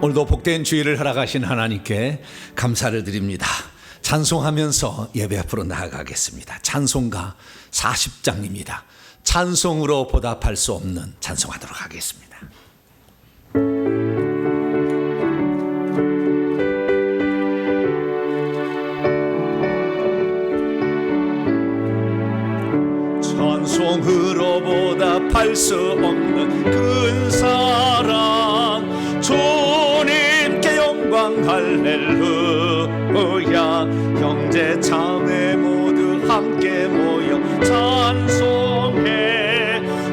오늘도 복된 주일을 허락하신 하나님께 감사를 드립니다. 찬송하면서 예배 앞으로 나아가겠습니다. 찬송가 40장입니다. 찬송으로 보답할 수 없는 찬송하도록 하겠습니다. 찬송으로 보답할 수 없는 큰 사랑, 주님께 영광 할렐루야. 형제 자매 모두 함께 모여 찬송해.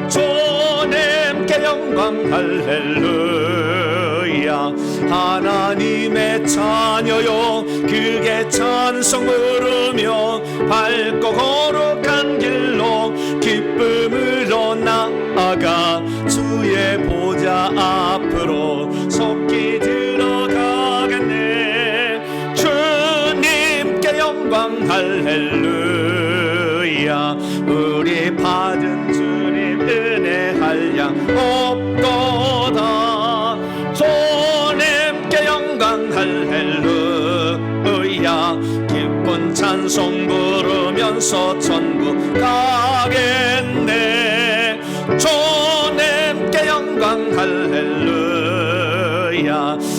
주님께 영광 할렐루야. 하나님의 자녀요, 그게 찬송 부르며 밝고 거룩한 길로 기쁨으로 나아가 주의 보좌 앞으로 속히 들어가겠네. 주님께 영광 할렐루야. 우리 받은 주님 은혜 한량 없도다. 주님께 영광 할렐루야. 기쁜 찬송 부르면서 천국 가겠네. 주님께 영광 할렐루야.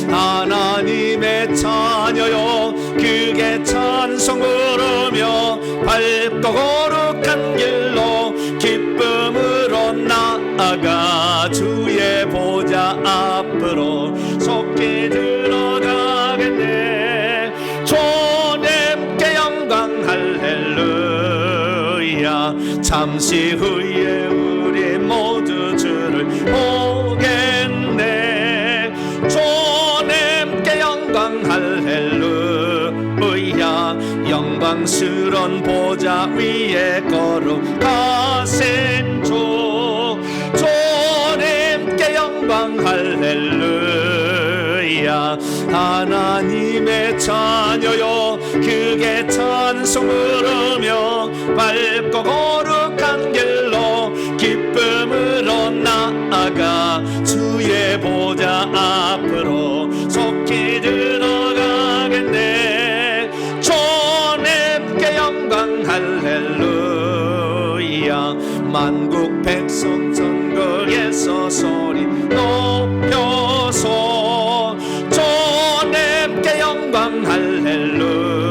하나님의 자녀요, 그게 찬송 부르며 밝고 거룩한 길로 기쁨으로 나아가 주의 보좌 앞으로 속히 들어가겠네. 주님께 영광 할렐루야. 잠시 후에 우리 모두 주를 보겠네. 주님께 영광 할렐루야. 영광스런 보좌 위에 거룩하신 주, 주님께 영광 할렐루야. 하나님의 자녀요, 그게 찬송 부르며 밝고 거룩한 길로 기쁨으로 나아가 주의 보좌 앞으로 속히 들어가겠네. 주님께 영광 할렐루야. 만국 백성 전국에서 소리 높여서 주님께 영광 할렐루야.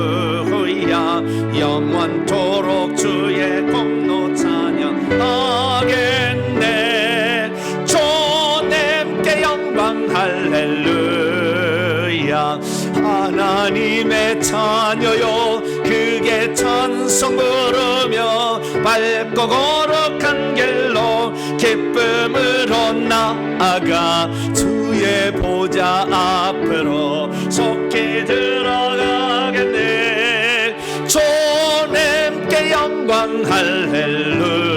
영원토록 주의 공로 찬양하겠네. 주님께 영광 할렐루야. 하나님의 자녀요, 그게 찬송 부르며 밝고 거룩한 길로 기쁨으로 나아가 주의 보좌 앞으로 속히 들어가겠네. 주님께 영광 할렐루야.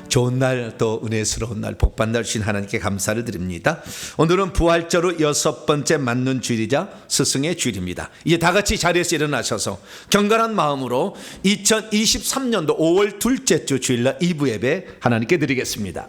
좋은 날, 또 은혜스러운 날, 복받는 주신 하나님께 감사를 드립니다. 오늘은 부활절의 6번째 맞는 주일이자 스승의 주일입니다. 이제 다 같이 자리에서 일어나셔서 경건한 마음으로 2023년도 5월 둘째 주 주일날 2부 예배 하나님께 드리겠습니다.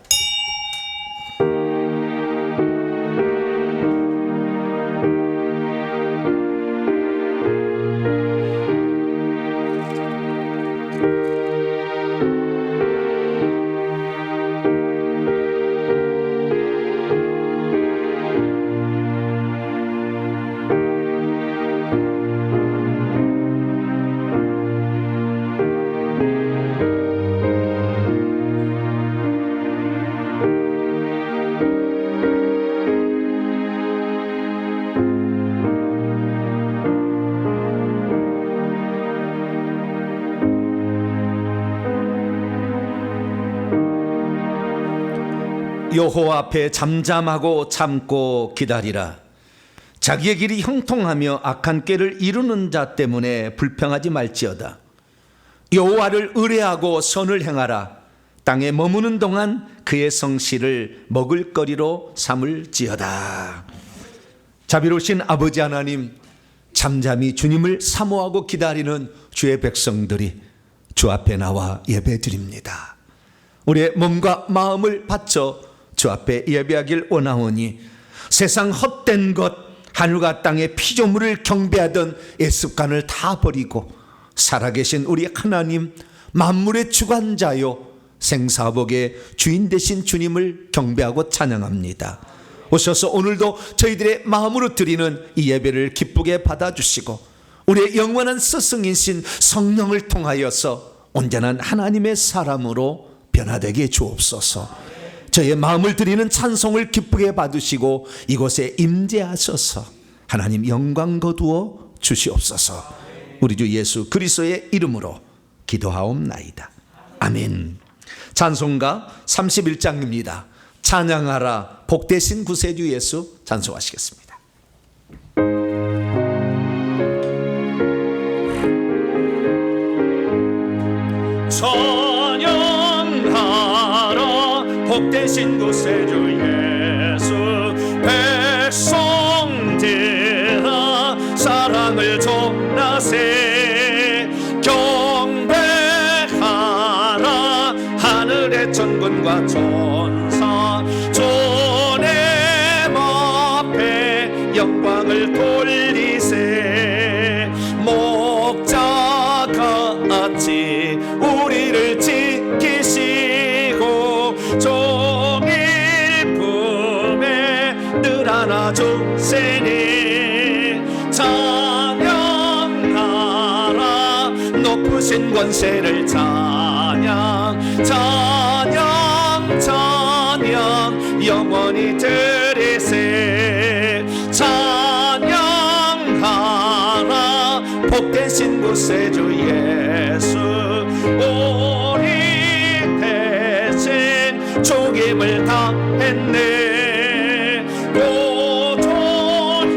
여호와 앞에 잠잠하고 참고 기다리라. 자기의 길이 형통하며 악한 꾀를 이루는 자 때문에 불평하지 말지어다. 여호와를 의뢰하고 선을 행하라. 땅에 머무는 동안 그의 성실을 먹을거리로 삼을지어다. 자비로우신 아버지 하나님, 잠잠히 주님을 사모하고 기다리는 주의 백성들이 주 앞에 나와 예배드립니다. 우리의 몸과 마음을 바쳐 주 앞에 예배하길 원하오니 세상 헛된 것 하늘과 땅의 피조물을 경배하던 습관을 다 버리고 살아계신 우리 하나님 만물의 주관자요 생사복의 주인 되신 주님을 경배하고 찬양합니다. 오셔서 오늘도 저희들의 마음으로 드리는 이 예배를 기쁘게 받아주시고 우리의 영원한 스승이신 성령을 통하여서 온전한 하나님의 사람으로 변화되게 주옵소서. 저의 마음을 드리는 찬송을 기쁘게 받으시고 이곳에 임재하셔서 하나님 영광 거두어 주시옵소서. 우리 주 예수 그리스도의 이름으로 기도하옵나이다. 아멘. 찬송가 31장입니다. 찬양하라 복되신 구세주 예수 찬송하시겠습니다. 찬양하라 복되신 구세주 예수 백성들아 사랑을 전하세 경배하라 하늘의 천군과 천사 주님 앞에 영광을 돌리세 목자같이 우리를 지키시고 종일 품에 늘 안아주시니 찬양하라 높으신 권세를 찬양 찬양 찬양 영원히 드리세 찬양하라 복되신 구세주 예수 우리 대신 죽임을 당했네 구주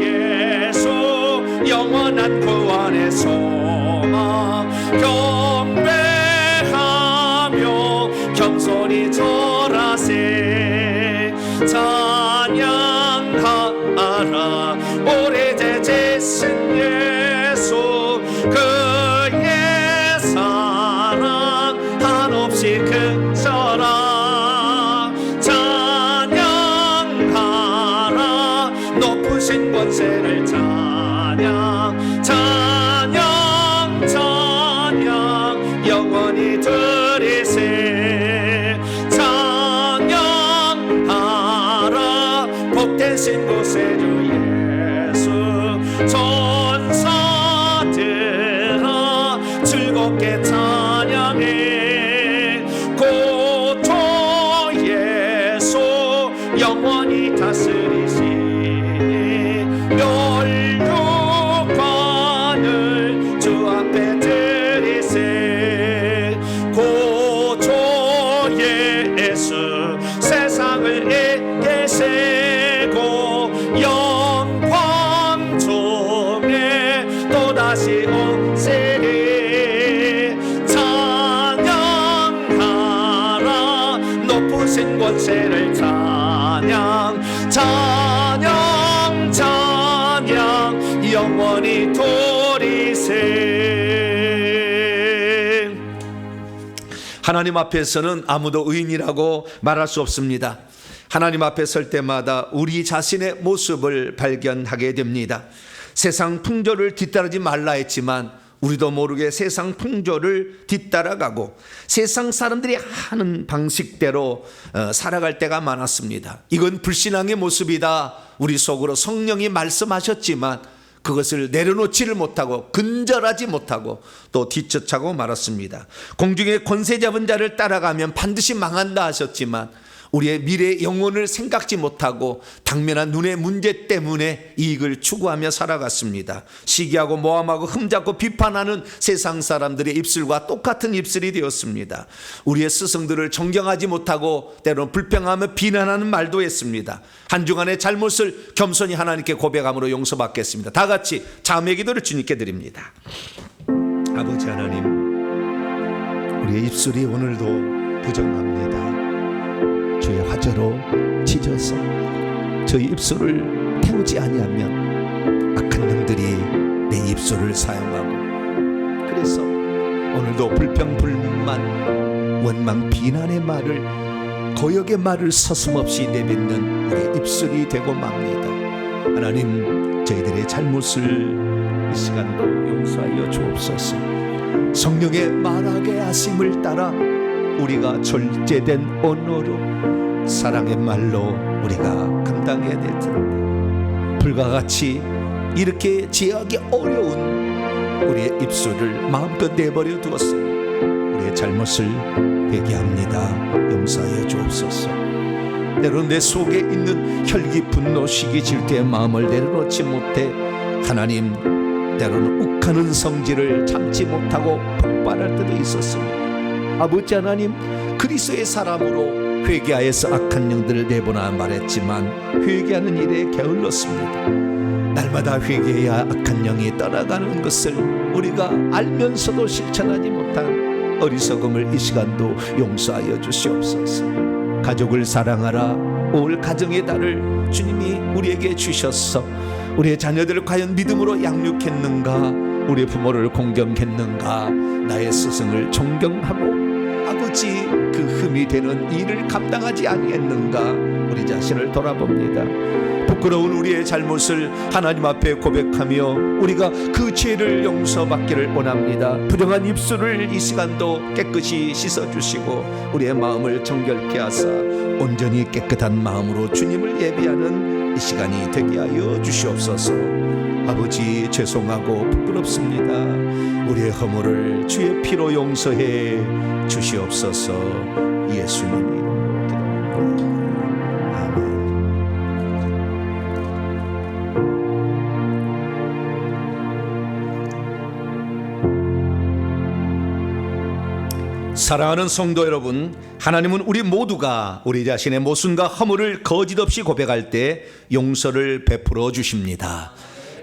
예수 영원한 구원의 소망 경배하며 겸손히 절하세 찬양하라 오래제 지신 예수 그의 사랑 한없이 큰 사랑 찬양하라 높으신 권세를 찬양 찬양 찬양 영원히 드리세 찬양하라 복되신 구세주 예수 천사들아 즐겁게 찬양해 구주 예수 영원히 다스리시니 멸류관을 주 앞에 드리세 구주 예수 세상을 이기시고 영광 중에 또다시 오시리 찬양하라 높으신 권세를 찬양 찬양 찬양 영원히 돌이세. 하나님 앞에서는 아무도 의인이라고 말할 수 없습니다. 하나님 앞에 설 때마다 우리 자신의 모습을 발견하게 됩니다. 세상 풍조를 뒤따르지 말라 했지만 우리도 모르게 세상 풍조를 뒤따라가고 세상 사람들이 하는 방식대로 살아갈 때가 많았습니다. 이건 불신앙의 모습이다. 우리 속으로 성령이 말씀하셨지만 그것을 내려놓지를 못하고 근절하지 못하고 또 뒤쫓아고 말았습니다. 공중의 권세 잡은 자를 따라가면 반드시 망한다 하셨지만 우리의 미래의 영혼을 생각지 못하고 당면한 눈의 문제 때문에 이익을 추구하며 살아갔습니다. 시기하고 모함하고 흠잡고 비판하는 세상 사람들의 입술과 똑같은 입술이 되었습니다. 우리의 스승들을 존경하지 못하고 때로는 불평하며 비난하는 말도 했습니다. 한 주간의 잘못을 겸손히 하나님께 고백함으로 용서받겠습니다. 다 같이 자매 기도를 주님께 드립니다. 아버지 하나님, 우리의 입술이 오늘도 부정합니다. 주의 화제로 찢어서 저희 입술을 태우지 아니하면 악한 영들이 내 입술을 사용하고, 그래서 오늘도 불평 불만 원망 비난의 말을 고역의 말을 서슴없이 내뱉는 우리의 입술이 되고 맙니다. 하나님, 저희들의 잘못을 이 시간도 용서하여 주옵소서. 성령의 말하게 하심을 따라 우리가 절제된 언어로 사랑의 말로 우리가 감당해야 될 텐데, 불과 같이 이렇게 제하기 어려운 우리의 입술을 마음껏 내버려 두었어요. 우리의 잘못을 회개합니다. 용서하여 주옵소서. 때로 내 속에 있는 혈기, 분노, 시기, 질투의 마음을 내려놓지 못해 하나님, 때로는 욱하는 성질을 참지 못하고 폭발할 때도 있었습니다. 아버지 하나님, 그리스도의 사람으로 회개하여서 악한 영들을 내보나 말했지만 회개하는 일에 게을렀습니다. 날마다 회개해야 악한 영이 떠나가는 것을 우리가 알면서도 실천하지 못한 어리석음을 이 시간도 용서하여 주시옵소서. 가족을 사랑하라, 올 가정의 달을 주님이 우리에게 주셔서 우리의 자녀들을 과연 믿음으로 양육했는가, 우리의 부모를 공경했는가, 나의 스승을 존경하고 아버지 그 흠이 되는 일을 감당하지 아니했는가, 우리 자신을 돌아봅니다. 부끄러운 우리의 잘못을 하나님 앞에 고백하며 우리가 그 죄를 용서받기를 원합니다. 부정한 입술을 이 시간도 깨끗이 씻어주시고 우리의 마음을 정결케 하사 온전히 깨끗한 마음으로 주님을 예배하는 이 시간이 되게 하여 주시옵소서. 아버지, 죄송하고 부끄럽습니다. 우리의 허물을 주의 피로 용서해 주시옵소서. 예수님 이름으로 기도합니다. 사랑하는 성도 여러분, 하나님은 우리 모두가 우리 자신의 모순과 허물을 거짓 없이 고백할 때 용서를 베풀어 주십니다.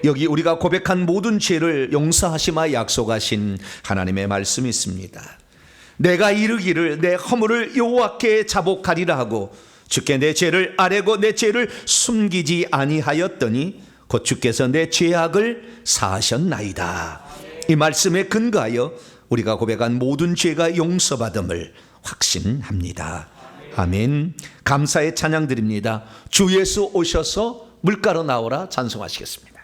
여기 우리가 고백한 모든 죄를 용서하시마 약속하신 하나님의 말씀이 있습니다. 내가 이르기를 내 허물을 여호와께 자복하리라 하고 주께 내 죄를 아뢰고 내 죄를 숨기지 아니하였더니 곧 주께서 내 죄악을 사하셨나이다. 이 말씀에 근거하여 우리가 고백한 모든 죄가 용서받음을 확신합니다. 아멘. 감사의 찬양 드립니다. 주 예수 오셔서 물가로 나오라 찬송하시겠습니다.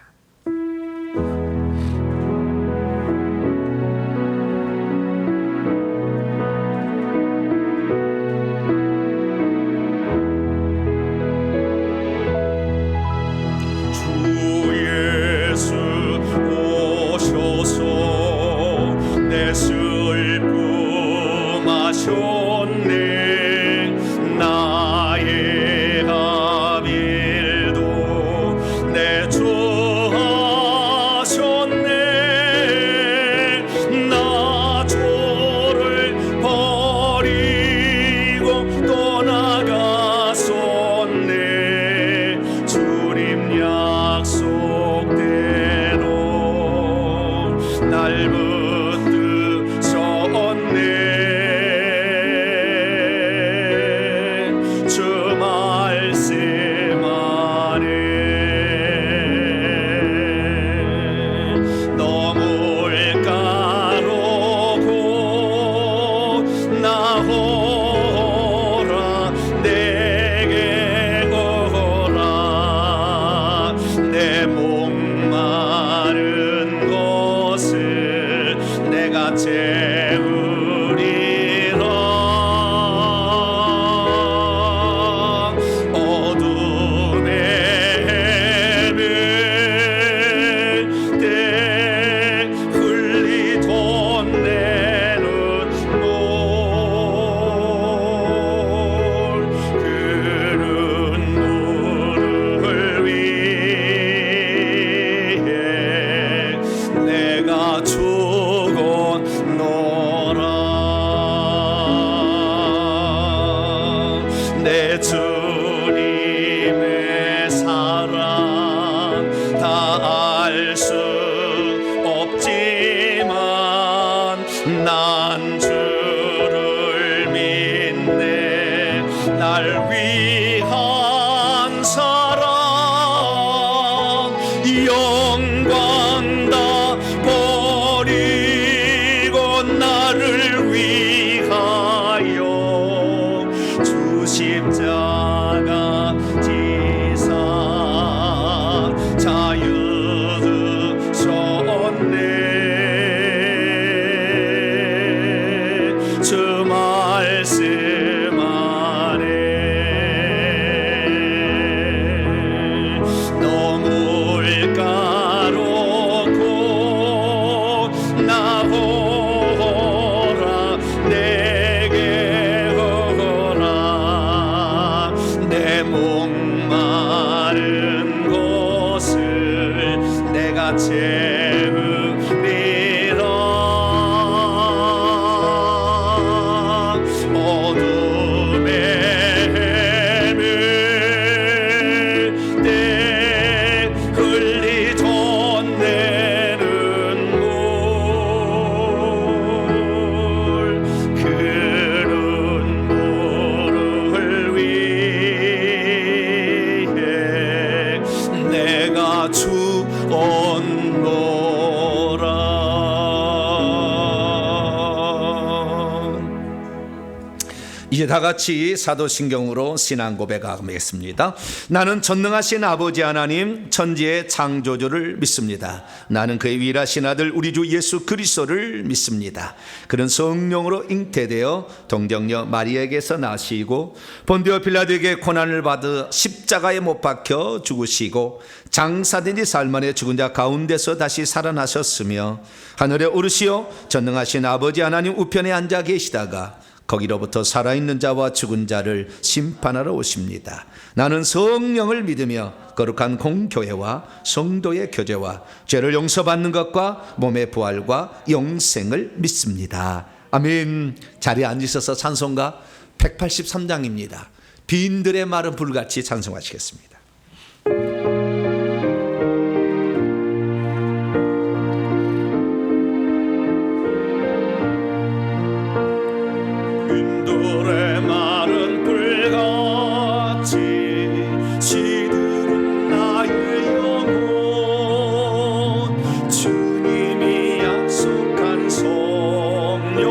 난 주를 믿네 날 위한 사랑 영광 다 버리고 나를 위하여 주신 이제 다 같이 사도신경으로 신앙 고백하겠습니다. 나는 전능하신 아버지 하나님 천지의 창조주를 믿습니다. 나는 그의 위일하신 아들 우리 주 예수 그리스도를 믿습니다. 그는 성령으로 잉태되어 동정녀 마리아에게서 나시고 본디오 빌라도에게 고난을 받아 십자가에 못 박혀 죽으시고 장사된 지 사흘 만에 죽은 자 가운데서 다시 살아나셨으며 하늘에 오르시어 전능하신 아버지 하나님 우편에 앉아 계시다가 거기로부터 살아있는 자와 죽은 자를 심판하러 오십니다. 나는 성령을 믿으며 거룩한 공교회와 성도의 교제와 죄를 용서받는 것과 몸의 부활과 영생을 믿습니다. 아멘. 자리에 앉으셔서 찬송가 183장입니다. 빈들의 마른 불같이 찬송하시겠습니다. 빈들의 마른 불같이 시들은 나의 영혼 주님이 약속한 성령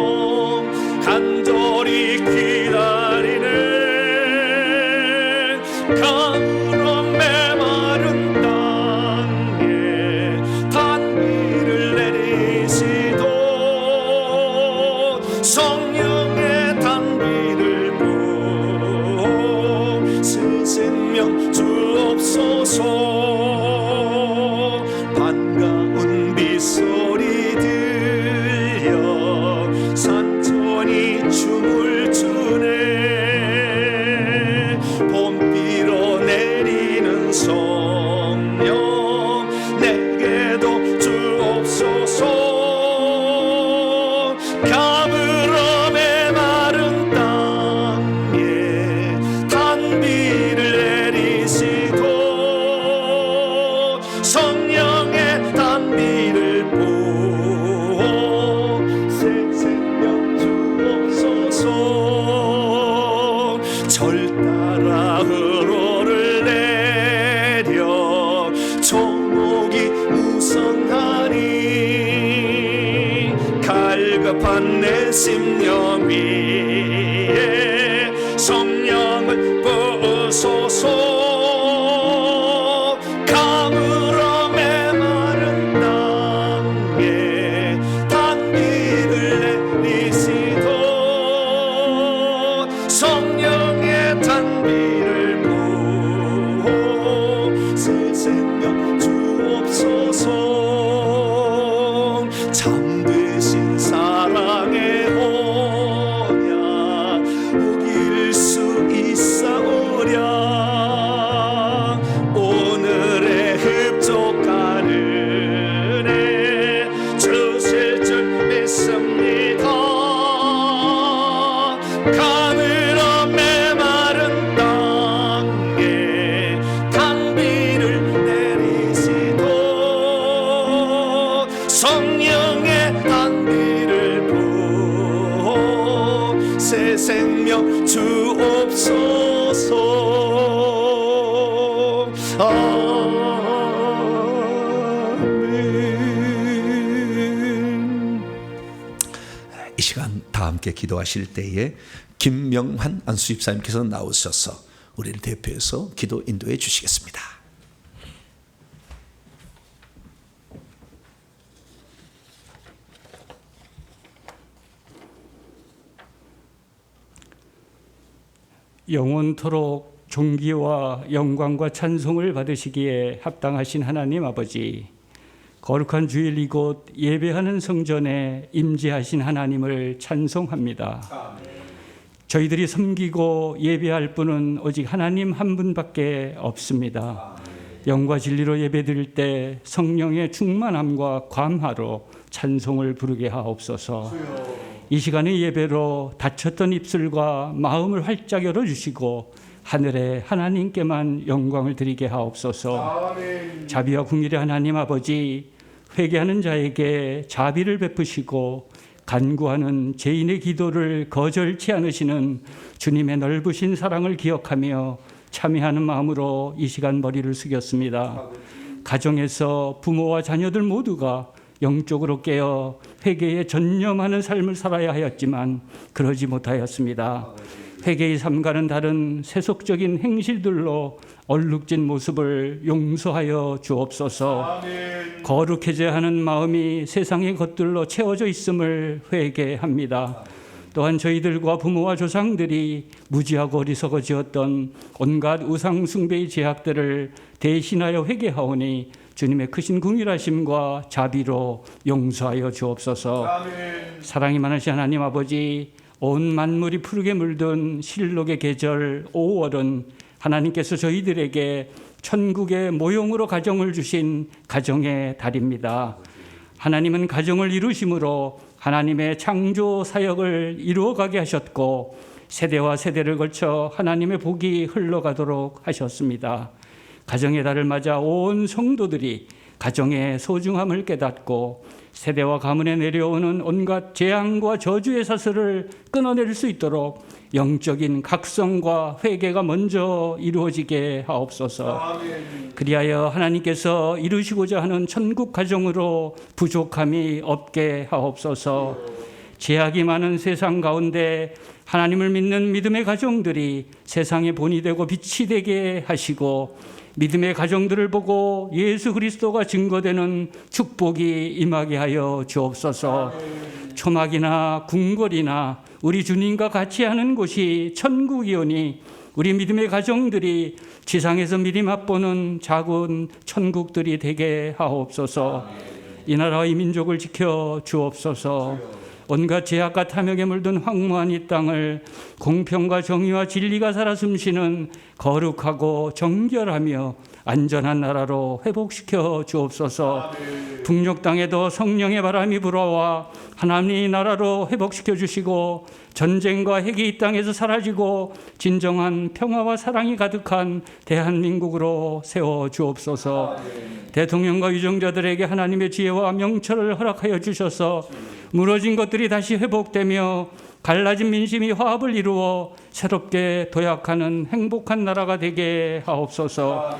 간절히 기다리네 가물어 메마른 땅에 단비를 내리시도 성령의 단비를 부어 새 생명 주옵소서 반가운 빗소리 들려 산천이 춤을 추네 봄비로 내리는 성령 내게도 주옵소서 가물어 메마른 땅에 단비를 내리시도 성령의 단비를 부어 새 생명 주옵소서 절 따라 흐로를 내려 초목이 무성하니 갈급한 내 심령 위에 성령을 부으소서 가물어 메마른 땅에 단비를 내리시도 성령의 단비를 부어 새 생명 주옵소서 잠드신 사랑의 언약 우길 수 있사오랴 오늘의 흡족한 은혜 주실 줄 믿습니다 가늘어 메마른 땅에 단비를 내리시도 성령의 단비를 부어 새 생명 주옵소서 아멘. 이 시간 다 함께 기도하실 때에 김명환 안수집사님께서 나오셔서 우리를 대표해서 기도 인도해 주시겠습니다. 영원토록 존귀와 영광과 찬송을 받으시기에 합당하신 하나님 아버지, 거룩한 주일 이곳 예배하는 성전에 임재하신 하나님을 찬송합니다. 저희들이 섬기고 예배할 분은 오직 하나님 한 분밖에 없습니다. 영과 진리로 예배드릴 때 성령의 충만함과 감화로 찬송을 부르게 하옵소서. 이 시간의 예배로 닫혔던 입술과 마음을 활짝 열어주시고 하늘에 하나님께만 영광을 드리게 하옵소서. 자비와 긍휼의 하나님 아버지, 회개하는 자에게 자비를 베푸시고 간구하는 죄인의 기도를 거절치 않으시는 주님의 넓으신 사랑을 기억하며 참회하는 마음으로 이 시간 머리를 숙였습니다. 가정에서 부모와 자녀들 모두가 영적으로 깨어 회개에 전념하는 삶을 살아야 하였지만 그러지 못하였습니다. 회개의 삶과는 다른 세속적인 행실들로 얼룩진 모습을 용서하여 주옵소서. 거룩해져야 하는 마음이 세상의 것들로 채워져 있음을 회개합니다. 또한 저희들과 부모와 조상들이 무지하고 어리석어지었던 온갖 우상 숭배의 죄악들을 대신하여 회개하오니 주님의 크신 긍휼하심과 자비로 용서하여 주옵소서. 사랑이 많으신 하나님 아버지, 온 만물이 푸르게 물든 실록의 계절 5월은 하나님께서 저희들에게 천국의 모형으로 가정을 주신 가정의 달입니다. 하나님은 가정을 이루심으로 하나님의 창조 사역을 이루어가게 하셨고 세대와 세대를 거쳐 하나님의 복이 흘러가도록 하셨습니다. 가정의 달을 맞아 온 성도들이 가정의 소중함을 깨닫고 세대와 가문에 내려오는 온갖 재앙과 저주의 사슬을 끊어낼 수 있도록 영적인 각성과 회개가 먼저 이루어지게 하옵소서. 그리하여 하나님께서 이루시고자 하는 천국 가정으로 부족함이 없게 하옵소서. 죄악이 많은 세상 가운데 하나님을 믿는 믿음의 가정들이 세상의 본이 되고 빛이 되게 하시고 믿음의 가정들을 보고 예수 그리스도가 증거되는 축복이 임하게 하여 주옵소서. 초막이나 궁궐이나 우리 주님과 같이 하는 곳이 천국이오니 우리 믿음의 가정들이 지상에서 미리 맛보는 작은 천국들이 되게 하옵소서. 이 나라와 이 민족을 지켜 주옵소서. 온갖 죄악과 탐욕에 물든 황무한 이 땅을 공평과 정의와 진리가 살아 숨쉬는 거룩하고 정결하며 안전한 나라로 회복시켜 주옵소서. 북녘 땅에도 성령의 바람이 불어와 하나님의 나라로 회복시켜 주시고 전쟁과 핵이 이 땅에서 사라지고 진정한 평화와 사랑이 가득한 대한민국으로 세워 주옵소서. 대통령과 유정자들에게 하나님의 지혜와 명철을 허락하여 주셔서 무너진 것들이 다시 회복되며 갈라진 민심이 화합을 이루어 새롭게 도약하는 행복한 나라가 되게 하옵소서.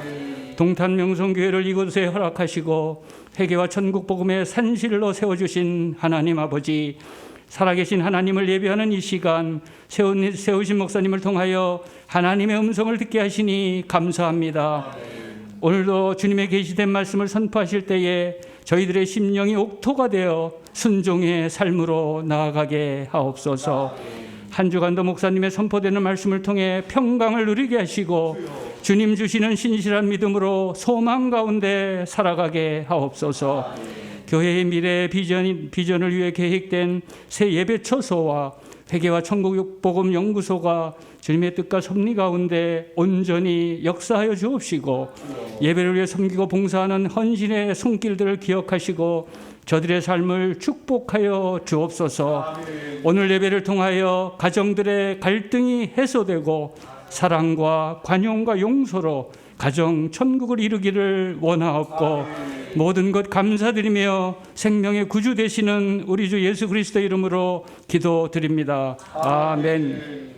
동탄명성교회를 이곳에 허락하시고 회개와 천국 복음의 산실로 세워주신 하나님 아버지, 살아계신 하나님을 예배하는 이 시간 세우신 목사님을 통하여 하나님의 음성을 듣게 하시니 감사합니다. 오늘도 주님의 계시된 말씀을 선포하실 때에 저희들의 심령이 옥토가 되어 순종의 삶으로 나아가게 하옵소서. 한 주간도 목사님의 선포되는 말씀을 통해 평강을 누리게 하시고 주님 주시는 신실한 믿음으로 소망 가운데 살아가게 하옵소서. 교회의 미래 비전을 위해 계획된 새 예배처소와 회개와 천국 복음 연구소가 주님의 뜻과 섭리 가운데 온전히 역사하여 주옵시고 예배를 위해 섬기고 봉사하는 헌신의 손길들을 기억하시고 저들의 삶을 축복하여 주옵소서. 오늘 예배를 통하여 가정들의 갈등이 해소되고 사랑과 관용과 용서로 가정 천국을 이루기를 원하옵고 모든 것 감사드리며 생명의 구주 되시는 우리 주 예수 그리스도 이름으로 기도드립니다. 아멘.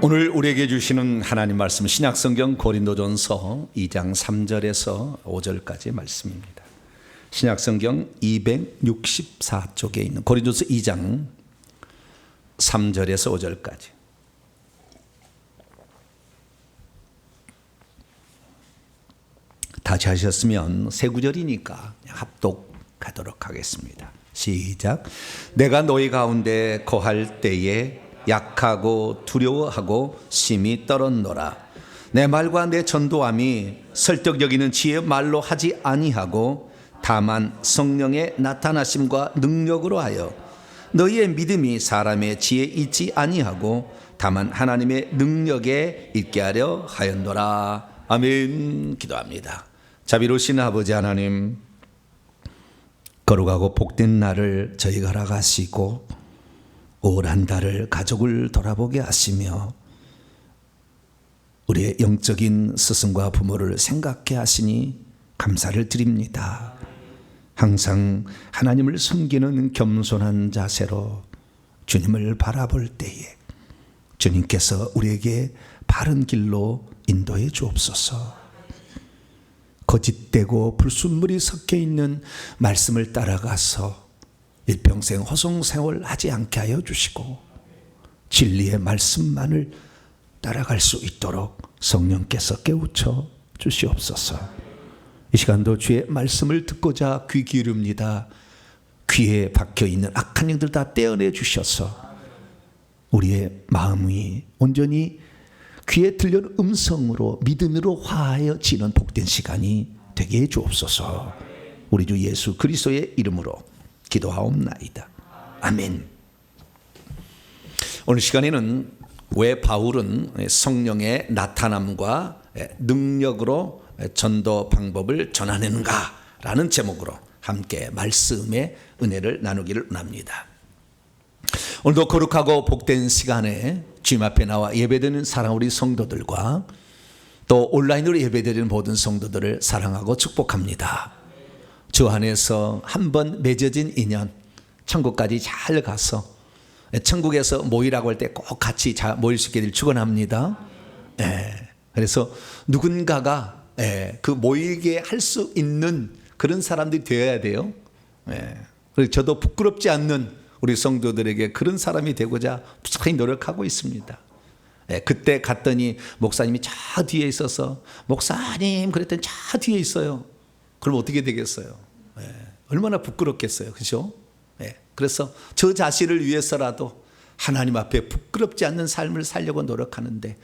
오늘 우리에게 주시는 하나님 말씀 신약성경 고린도전서 2장 3절에서 5절까지 말씀입니다. 신약성경 264쪽에 있는 고린도서 2장 3절에서 5절까지. 다 하셨으면 세 구절이니까 합독하도록 하겠습니다. 시작. 내가 너희 가운데 거할 때에 약하고 두려워하고 심히 떨었노라. 내 말과 내 전도함이 설득 여기는 지혜의 말로 하지 아니하고 다만 성령의 나타나심과 능력으로 하여 너희의 믿음이 사람의 지혜에 있지 아니하고 다만 하나님의 능력에 있게 하려 하였노라. 아멘. 기도합니다. 자비로우신 아버지 하나님, 거룩하고 복된 날을 저희가 알아가시고 올 한 달을 가족을 돌아보게 하시며 우리의 영적인 스승과 부모를 생각해 하시니 감사를 드립니다. 항상 하나님을 섬기는 겸손한 자세로 주님을 바라볼 때에 주님께서 우리에게 바른 길로 인도해 주옵소서. 거짓되고 불순물이 섞여 있는 말씀을 따라가서 일평생 허송세월 하지 않게 하여 주시고 진리의 말씀만을 따라갈 수 있도록 성령께서 깨우쳐 주시옵소서. 이 시간도 주의 말씀을 듣고자 귀 기울입니다. 귀에 박혀있는 악한 영들 다 떼어내 주셔서 우리의 마음이 온전히 귀에 들려오는 음성으로 믿음으로 화하여지는 복된 시간이 되게 해 주옵소서. 우리 주 예수 그리스도의 이름으로 기도하옵나이다. 아멘. 오늘 시간에는 왜 바울은 성령의 나타남과 능력으로 전도 방법을 전하는가 라는 제목으로 함께 말씀의 은혜를 나누기를 원합니다. 오늘도 거룩하고 복된 시간에 주님 앞에 나와 예배드리는 사랑 우리 성도들과 또 온라인으로 예배드리는 모든 성도들을 사랑하고 축복합니다. 주 안에서 한번 맺어진 인연 천국까지 잘 가서 천국에서 모이라고 할 때 꼭 같이 모일 수 있게 될 축원합니다. 그래서 누군가가 그 모이게 할 수 있는 그런 사람들이 되어야 돼요. 그리고 저도 부끄럽지 않는 우리 성도들에게 그런 사람이 되고자 부지런히 노력하고 있습니다. 그때 갔더니 목사님이 저 뒤에 있어서 목사님 그랬더니 저 뒤에 있어요. 그럼 어떻게 되겠어요? 얼마나 부끄럽겠어요. 그렇죠? 그래서 저 자신을 위해서라도 하나님 앞에 부끄럽지 않는 삶을 살려고 노력하는데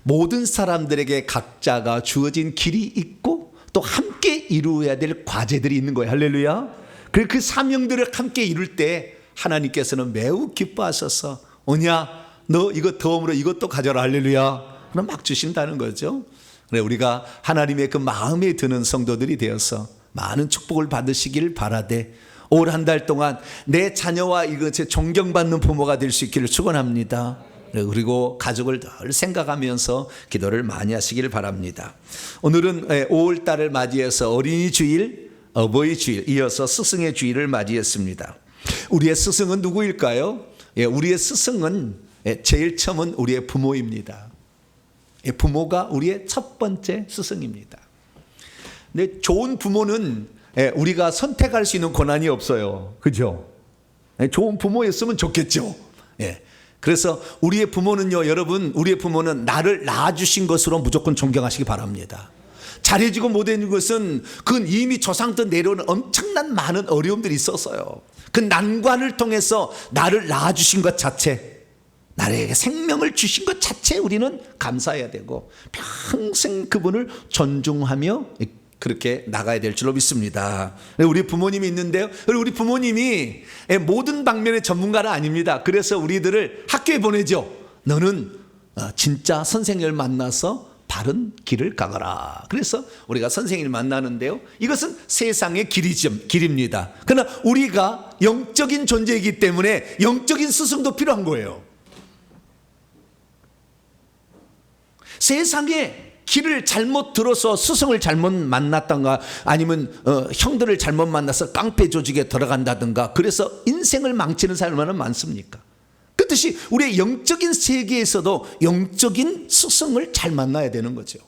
모든 사람들에게 각자가 주어진 길이 있고 또 함께 이루어야 될 과제들이 있는 거예요. 할렐루야. 그리고 그 사명들을 함께 이룰 때 하나님께서는 매우 기뻐하셔서 오냐 너 이거 덤으로 이것도 가져라. 할렐루야. 그럼 막 주신다는 거죠. 그래 우리가 하나님의 그 마음에 드는 성도들이 되어서 많은 축복을 받으시길 바라되 올 한 달 동안 내 자녀와 이것에 존경받는 부모가 될 수 있기를 축원합니다. 그리고 가족을 늘 생각하면서 기도를 많이 하시길 바랍니다. 오늘은 5월 달을 맞이해서 어린이 주일, 어버이 주일, 이어서 스승의 주일을 맞이했습니다. 우리의 스승은 누구일까요? 우리의 스승은 제일 처음은 우리의 부모입니다. 부모가 우리의 첫 번째 스승입니다. 근데 좋은 부모는 우리가 선택할 수 있는 권한이 없어요. 그죠? 좋은 부모였으면 좋겠죠. 그래서 우리의 부모는요, 여러분, 우리의 부모는 나를 낳아주신 것으로 무조건 존경하시기 바랍니다. 잘해지고 못해진 것은 그건 이미 조상부터 내려오는 엄청난 많은 어려움들이 있었어요. 그 난관을 통해서 나를 낳아주신 것 자체, 나에게 생명을 주신 것 자체에 우리는 감사해야 되고 평생 그분을 존중하며 그렇게 나가야 될 줄로 믿습니다. 우리 부모님이 있는데요, 우리 부모님이 모든 방면의 전문가는 아닙니다. 그래서 우리들을 학교에 보내죠. 너는 진짜 선생님을 만나서 바른 길을 가거라. 그래서 우리가 선생님을 만나는데요, 이것은 세상의 길입니다. 그러나 우리가 영적인 존재이기 때문에 영적인 스승도 필요한 거예요. 세상에 길을 잘못 들어서 스승을 잘못 만났던가 아니면 형들을 잘못 만나서 깡패 조직에 들어간다든가 그래서 인생을 망치는 사람이 얼마나 많습니까? 그렇듯이 우리의 영적인 세계에서도 영적인 스승을 잘 만나야 되는 거죠.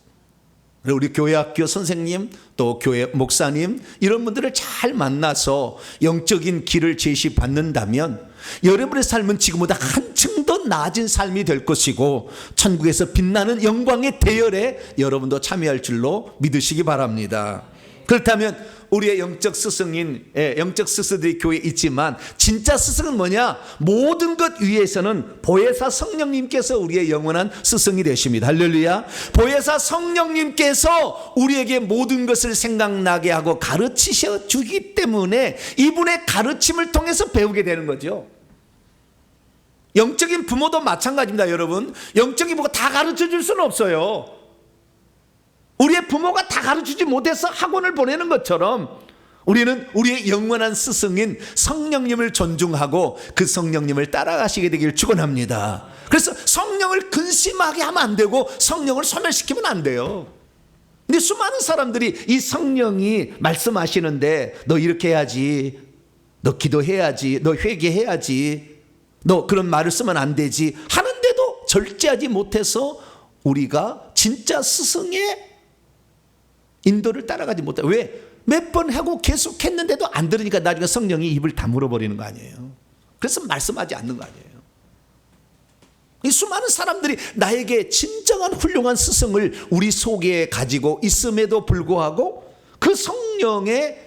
우리 교회 학교 선생님 또 교회 목사님 이런 분들을 잘 만나서 영적인 길을 제시받는다면 여러분의 삶은 지금보다 한층 더 나아진 삶이 될 것이고 천국에서 빛나는 영광의 대열에 여러분도 참여할 줄로 믿으시기 바랍니다. 그렇다면 우리의 영적 스승인 영적 스승들이 교회에 있지만 진짜 스승은 뭐냐? 모든 것 위에서는 보혜사 성령님께서 우리의 영원한 스승이 되십니다. 할렐루야. 보혜사 성령님께서 우리에게 모든 것을 생각나게 하고 가르치셔 주기 때문에 이분의 가르침을 통해서 배우게 되는 거죠. 영적인 부모도 마찬가지입니다. 여러분, 영적인 부모가 다 가르쳐 줄 수는 없어요. 우리의 부모가 다 가르치지 못해서 학원을 보내는 것처럼 우리는 우리의 영원한 스승인 성령님을 존중하고 그 성령님을 따라가시게 되길 축원합니다. 그래서 성령을 근심하게 하면 안 되고 성령을 소멸시키면 안 돼요. 근데 수많은 사람들이 이 성령이 말씀하시는데 너 이렇게 해야지, 너 기도해야지, 너 회개해야지, 너 그런 말을 쓰면 안 되지 하는데도 절제하지 못해서 우리가 진짜 스승의 인도를 따라가지 못해. 왜? 몇 번 하고 계속 했는데도 안 들으니까 나중에 성령이 입을 다물어 버리는 거 아니에요. 그래서 말씀하지 않는 거 아니에요. 이 수많은 사람들이 나에게 진정한 훌륭한 스승을 우리 속에 가지고 있음에도 불구하고 그 성령의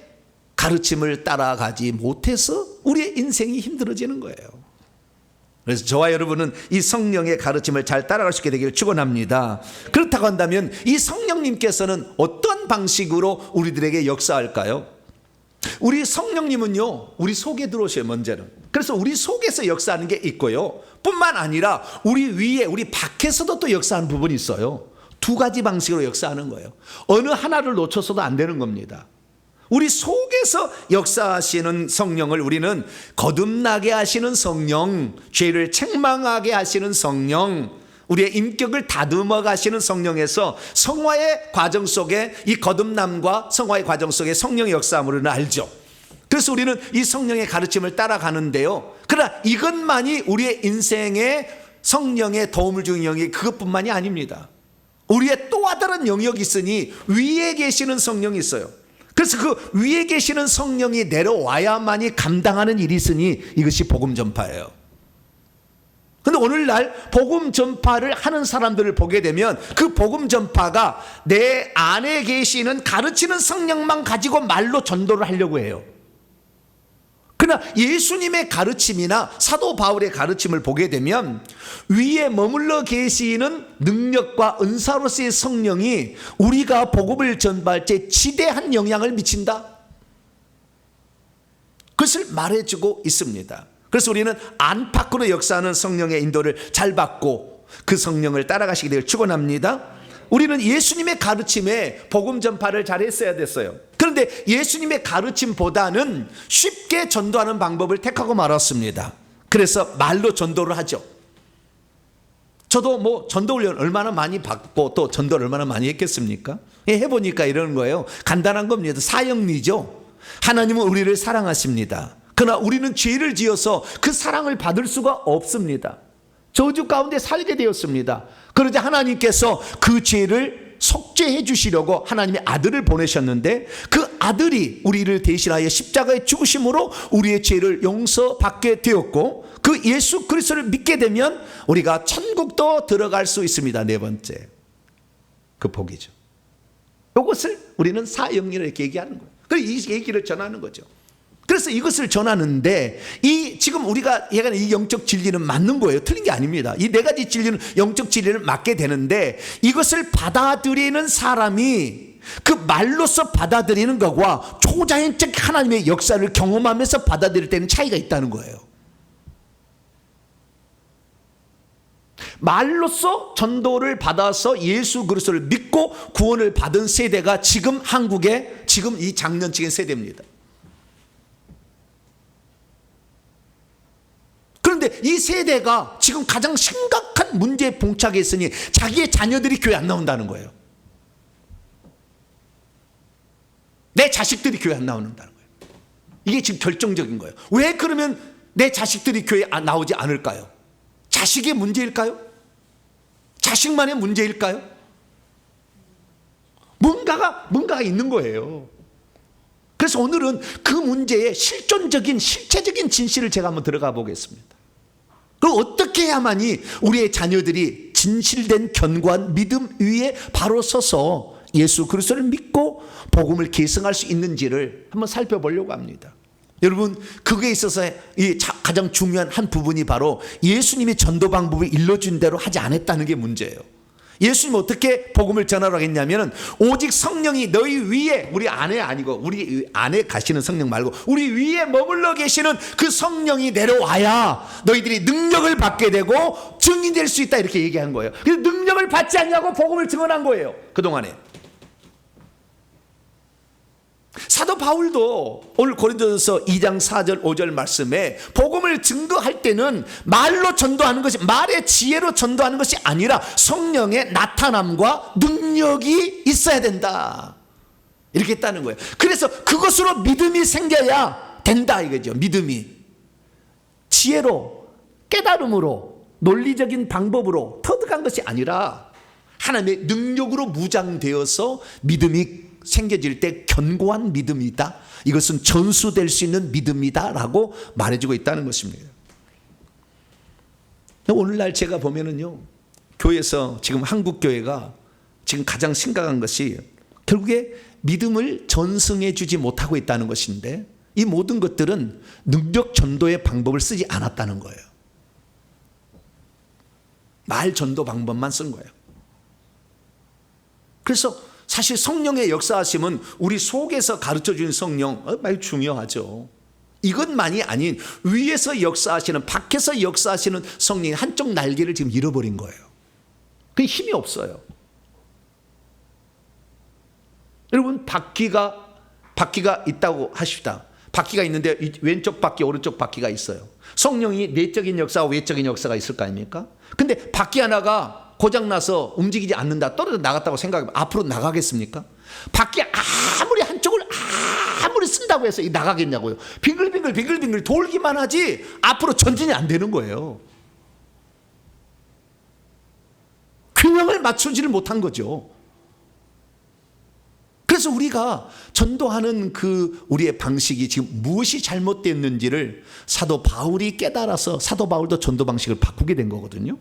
가르침을 따라가지 못해서 우리의 인생이 힘들어지는 거예요. 그래서 저와 여러분은 이 성령의 가르침을 잘 따라갈 수 있게 되기를 축원합니다. 그렇다고 한다면 이 성령님께서는 어떤 방식으로 우리들에게 역사할까요? 우리 성령님은요, 우리 속에 들어오셔요. 먼저는. 그래서 우리 속에서 역사하는 게 있고요, 뿐만 아니라 우리 위에, 우리 밖에서도 또 역사하는 부분이 있어요. 두 가지 방식으로 역사하는 거예요. 어느 하나를 놓쳐서도 안 되는 겁니다. 우리 속에서 역사하시는 성령을 우리는 거듭나게 하시는 성령, 죄를 책망하게 하시는 성령, 우리의 인격을 다듬어 가시는 성령에서 성화의 과정 속에 이 거듭남과 성화의 과정 속에 성령의 역사함을 우리는 알죠. 그래서 우리는 이 성령의 가르침을 따라가는데요, 그러나 이것만이 우리의 인생에 성령의 도움을 주는 영역이 그것뿐만이 아닙니다. 우리의 또 다른 영역이 있으니 위에 계시는 성령이 있어요. 그래서 그 위에 계시는 성령이 내려와야만이 감당하는 일이 있으니 이것이 복음 전파예요. 근데 오늘날 복음 전파를 하는 사람들을 보게 되면 그 복음 전파가 내 안에 계시는 가르치는 성령만 가지고 말로 전도를 하려고 해요. 그러나 예수님의 가르침이나 사도 바울의 가르침을 보게 되면 위에 머물러 계시는 능력과 은사로서의 성령이 우리가 복음을 전파할 때 지대한 영향을 미친다, 그것을 말해주고 있습니다. 그래서 우리는 안팎으로 역사하는 성령의 인도를 잘 받고 그 성령을 따라가시게 되길 축원합니다. 우리는 예수님의 가르침에 복음 전파를 잘 했어야 됐어요. 그런데 예수님의 가르침보다는 쉽게 전도하는 방법을 택하고 말았습니다. 그래서 말로 전도를 하죠. 저도 뭐 전도 훈련 얼마나 많이 받고 또 전도를 얼마나 많이 했겠습니까? 해보니까 이러는 거예요. 간단한 겁니다. 사형리죠. 하나님은 우리를 사랑하십니다. 그러나 우리는 죄를 지어서 그 사랑을 받을 수가 없습니다. 저주 가운데 살게 되었습니다. 그러자 하나님께서 그 죄를 속죄해 주시려고 하나님의 아들을 보내셨는데 그 아들이 우리를 대신하여 십자가에 죽으심으로 우리의 죄를 용서받게 되었고 그 예수 그리스도를 믿게 되면 우리가 천국도 들어갈 수 있습니다. 네 번째, 그 복이죠. 이것을 우리는 사형리를 이렇게 얘기하는 거예요. 그래서 이 얘기를 전하는 거죠. 그래서 이것을 전하는데 지금 우리가 얘기하는 이 영적 진리는 맞는 거예요. 틀린 게 아닙니다. 이 네 가지 진리는 영적 진리를 맞게 되는데 이것을 받아들이는 사람이 그 말로서 받아들이는 것과 초자연적 하나님의 역사를 경험하면서 받아들일 때는 차이가 있다는 거예요. 말로서 전도를 받아서 예수 그리스도를 믿고 구원을 받은 세대가 지금 한국의 지금 이 장년층의 세대입니다. 그런데 이 세대가 지금 가장 심각한 문제에 봉착해 있으니 자기의 자녀들이 교회 안 나온다는 거예요. 내 자식들이 교회 안 나온다는 거예요. 이게 지금 결정적인 거예요. 왜 그러면 내 자식들이 교회 나오지 않을까요? 자식의 문제일까요? 자식만의 문제일까요? 뭔가가 있는 거예요. 그래서 오늘은 그 문제의 실존적인 실체적인 진실을 제가 한번 들어가 보겠습니다. 그 어떻게 해야만이 우리의 자녀들이 진실된 견고한 믿음 위에 바로 서서 예수 그리스도를 믿고 복음을 계승할 수 있는지를 한번 살펴보려고 합니다. 여러분, 그게 있어서 이 가장 중요한 한 부분이 바로 예수님이 전도 방법을 일러준 대로 하지 않았다는 게 문제예요. 예수님 어떻게 복음을 전하라고 했냐면 오직 성령이 너희 위에, 우리 안에 아니고 우리 안에 가시는 성령 말고 우리 위에 머물러 계시는 그 성령이 내려와야 너희들이 능력을 받게 되고 증인될 수 있다, 이렇게 얘기한 거예요. 그래서 능력을 받지 않냐고 복음을 증언한 거예요. 그동안에 사도 바울도 오늘 고린도전서 2장 4절 5절 말씀에 복음을 증거할 때는 말로 전도하는 것이, 말의 지혜로 전도하는 것이 아니라 성령의 나타남과 능력이 있어야 된다, 이렇게 했다는 거예요. 그래서 그것으로 믿음이 생겨야 된다 이거죠. 믿음이 지혜로, 깨달음으로, 논리적인 방법으로 터득한 것이 아니라 하나님의 능력으로 무장되어서 믿음이 생겨질 때 견고한 믿음이다, 이것은 전수될 수 있는 믿음이다 라고 말해주고 있다는 것입니다. 오늘날 제가 보면은요, 교회에서 지금 한국 교회가 지금 가장 심각한 것이 결국에 믿음을 전승해 주지 못하고 있다는 것인데, 이 모든 것들은 능력 전도의 방법을 쓰지 않았다는 거예요. 말 전도 방법만 쓴 거예요. 그래서 사실 성령의 역사하심은 우리 속에서 가르쳐 주는 성령, 많이 중요하죠. 이것만이 아닌 위에서 역사하시는, 밖에서 역사하시는 성령의 한쪽 날개를 지금 잃어버린 거예요. 그 힘이 없어요. 여러분, 바퀴가 있다고 하십시다. 바퀴가 있는데 왼쪽 바퀴, 오른쪽 바퀴가 있어요. 성령이 내적인 역사와 외적인 역사가 있을 거 아닙니까? 근데 바퀴 하나가 고장나서 움직이지 않는다, 떨어져 나갔다고 생각하면 앞으로 나가겠습니까? 바퀴 아무리 한쪽을 아무리 쓴다고 해서 나가겠냐고요. 빙글빙글 돌기만 하지 앞으로 전진이 안 되는 거예요. 균형을 맞추지를 못한 거죠. 그래서 우리가 전도하는 그 우리의 방식이 지금 무엇이 잘못됐는지를 사도 바울이 깨달아서 사도 바울도 전도 방식을 바꾸게 된 거거든요.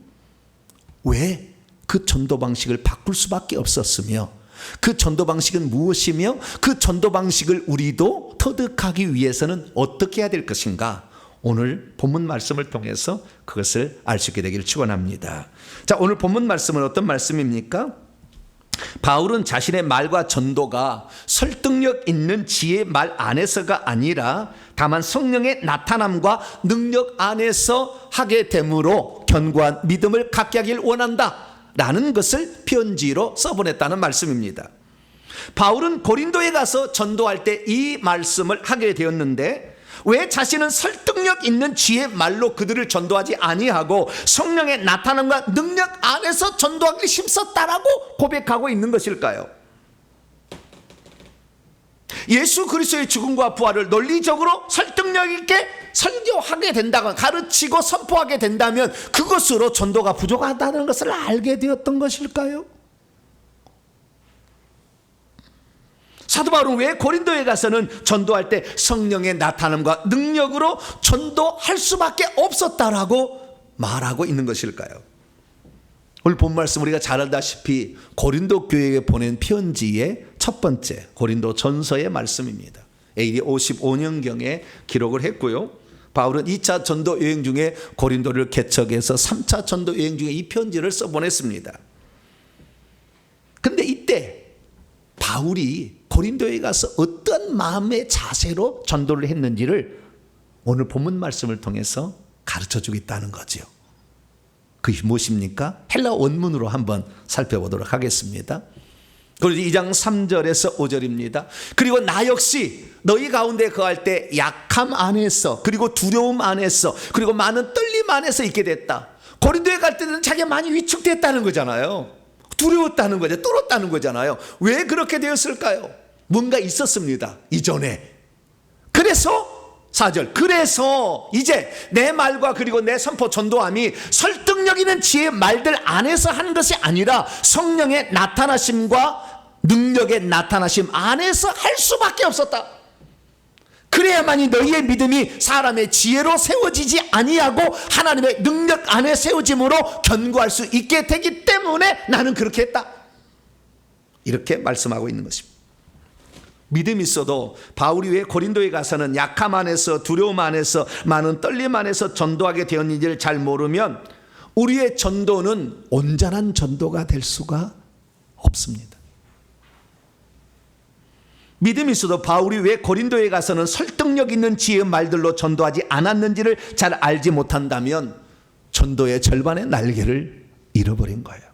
왜 그 전도 방식을 바꿀 수밖에 없었으며, 그 전도 방식은 무엇이며, 그 전도 방식을 우리도 터득하기 위해서는 어떻게 해야 될 것인가, 오늘 본문 말씀을 통해서 그것을 알 수 있게 되기를 축원합니다. 자, 오늘 본문 말씀은 어떤 말씀입니까? 바울은 자신의 말과 전도가 설득력 있는 지혜의 말 안에서가 아니라 다만 성령의 나타남과 능력 안에서 하게 되므로 견고한 믿음을 갖게 하길 원한다 라는 것을 편지로 써보냈다는 말씀입니다. 바울은 고린도에 가서 전도할 때 이 말씀을 하게 되었는데, 왜 자신은 설득력 있는 지혜의 말로 그들을 전도하지 아니하고 성령의 나타남과 능력 안에서 전도하기를 힘썼다라고 고백하고 있는 것일까요? 예수 그리스도의 죽음과 부활을 논리적으로 설득력 있게 설교하게 된다거나 가르치고 선포하게 된다면 그것으로 전도가 부족하다는 것을 알게 되었던 것일까요? 사도 바울은 왜 고린도에 가서는 전도할 때 성령의 나타남과 능력으로 전도할 수밖에 없었다라고 말하고 있는 것일까요? 오늘 본 말씀 우리가 잘 알다시피 고린도 교회에 보낸 편지의 첫 번째 고린도 전서의 말씀입니다. AD 55년경에 기록을 했고요. 바울은 2차 전도 여행 중에 고린도를 개척해서 3차 전도 여행 중에 이 편지를 써보냈습니다. 그런데 이때 바울이 고린도에 가서 어떤 마음의 자세로 전도를 했는지를 오늘 본문 말씀을 통해서 가르쳐 주겠다는 거죠. 그게 무엇입니까? 헬라 원문으로 한번 살펴보도록 하겠습니다. 그리고 2장 3절에서 5절입니다. 그리고 나 역시 너희 가운데 거할 때 약함 안에서, 그리고 두려움 안에서, 그리고 많은 떨림 안에서 있게 됐다. 고린도에 갈 때는 자기가 많이 위축됐다는 거잖아요. 두려웠다는 거죠. 떨었다는 거잖아요. 왜 그렇게 되었을까요? 뭔가 있었습니다, 이전에. 그래서 4절, 그래서 이제 내 말과 그리고 내 선포 전도함이 설득력 있는 지혜의 말들 안에서 한 것이 아니라 성령의 나타나심과 능력의 나타나심 안에서 할 수밖에 없었다. 그래야만이 너희의 믿음이 사람의 지혜로 세워지지 아니하고 하나님의 능력 안에 세워짐으로 견고할 수 있게 되기 때문에 나는 그렇게 했다, 이렇게 말씀하고 있는 것입니다. 믿음이 있어도 바울이 왜 고린도에 가서는 약함 안에서, 두려움 안에서, 많은 떨림 안에서 전도하게 되었는지를 잘 모르면 우리의 전도는 온전한 전도가 될 수가 없습니다. 믿음이 있어도 바울이 왜 고린도에 가서는 설득력 있는 지혜의 말들로 전도하지 않았는지를 잘 알지 못한다면 전도의 절반의 날개를 잃어버린 거예요.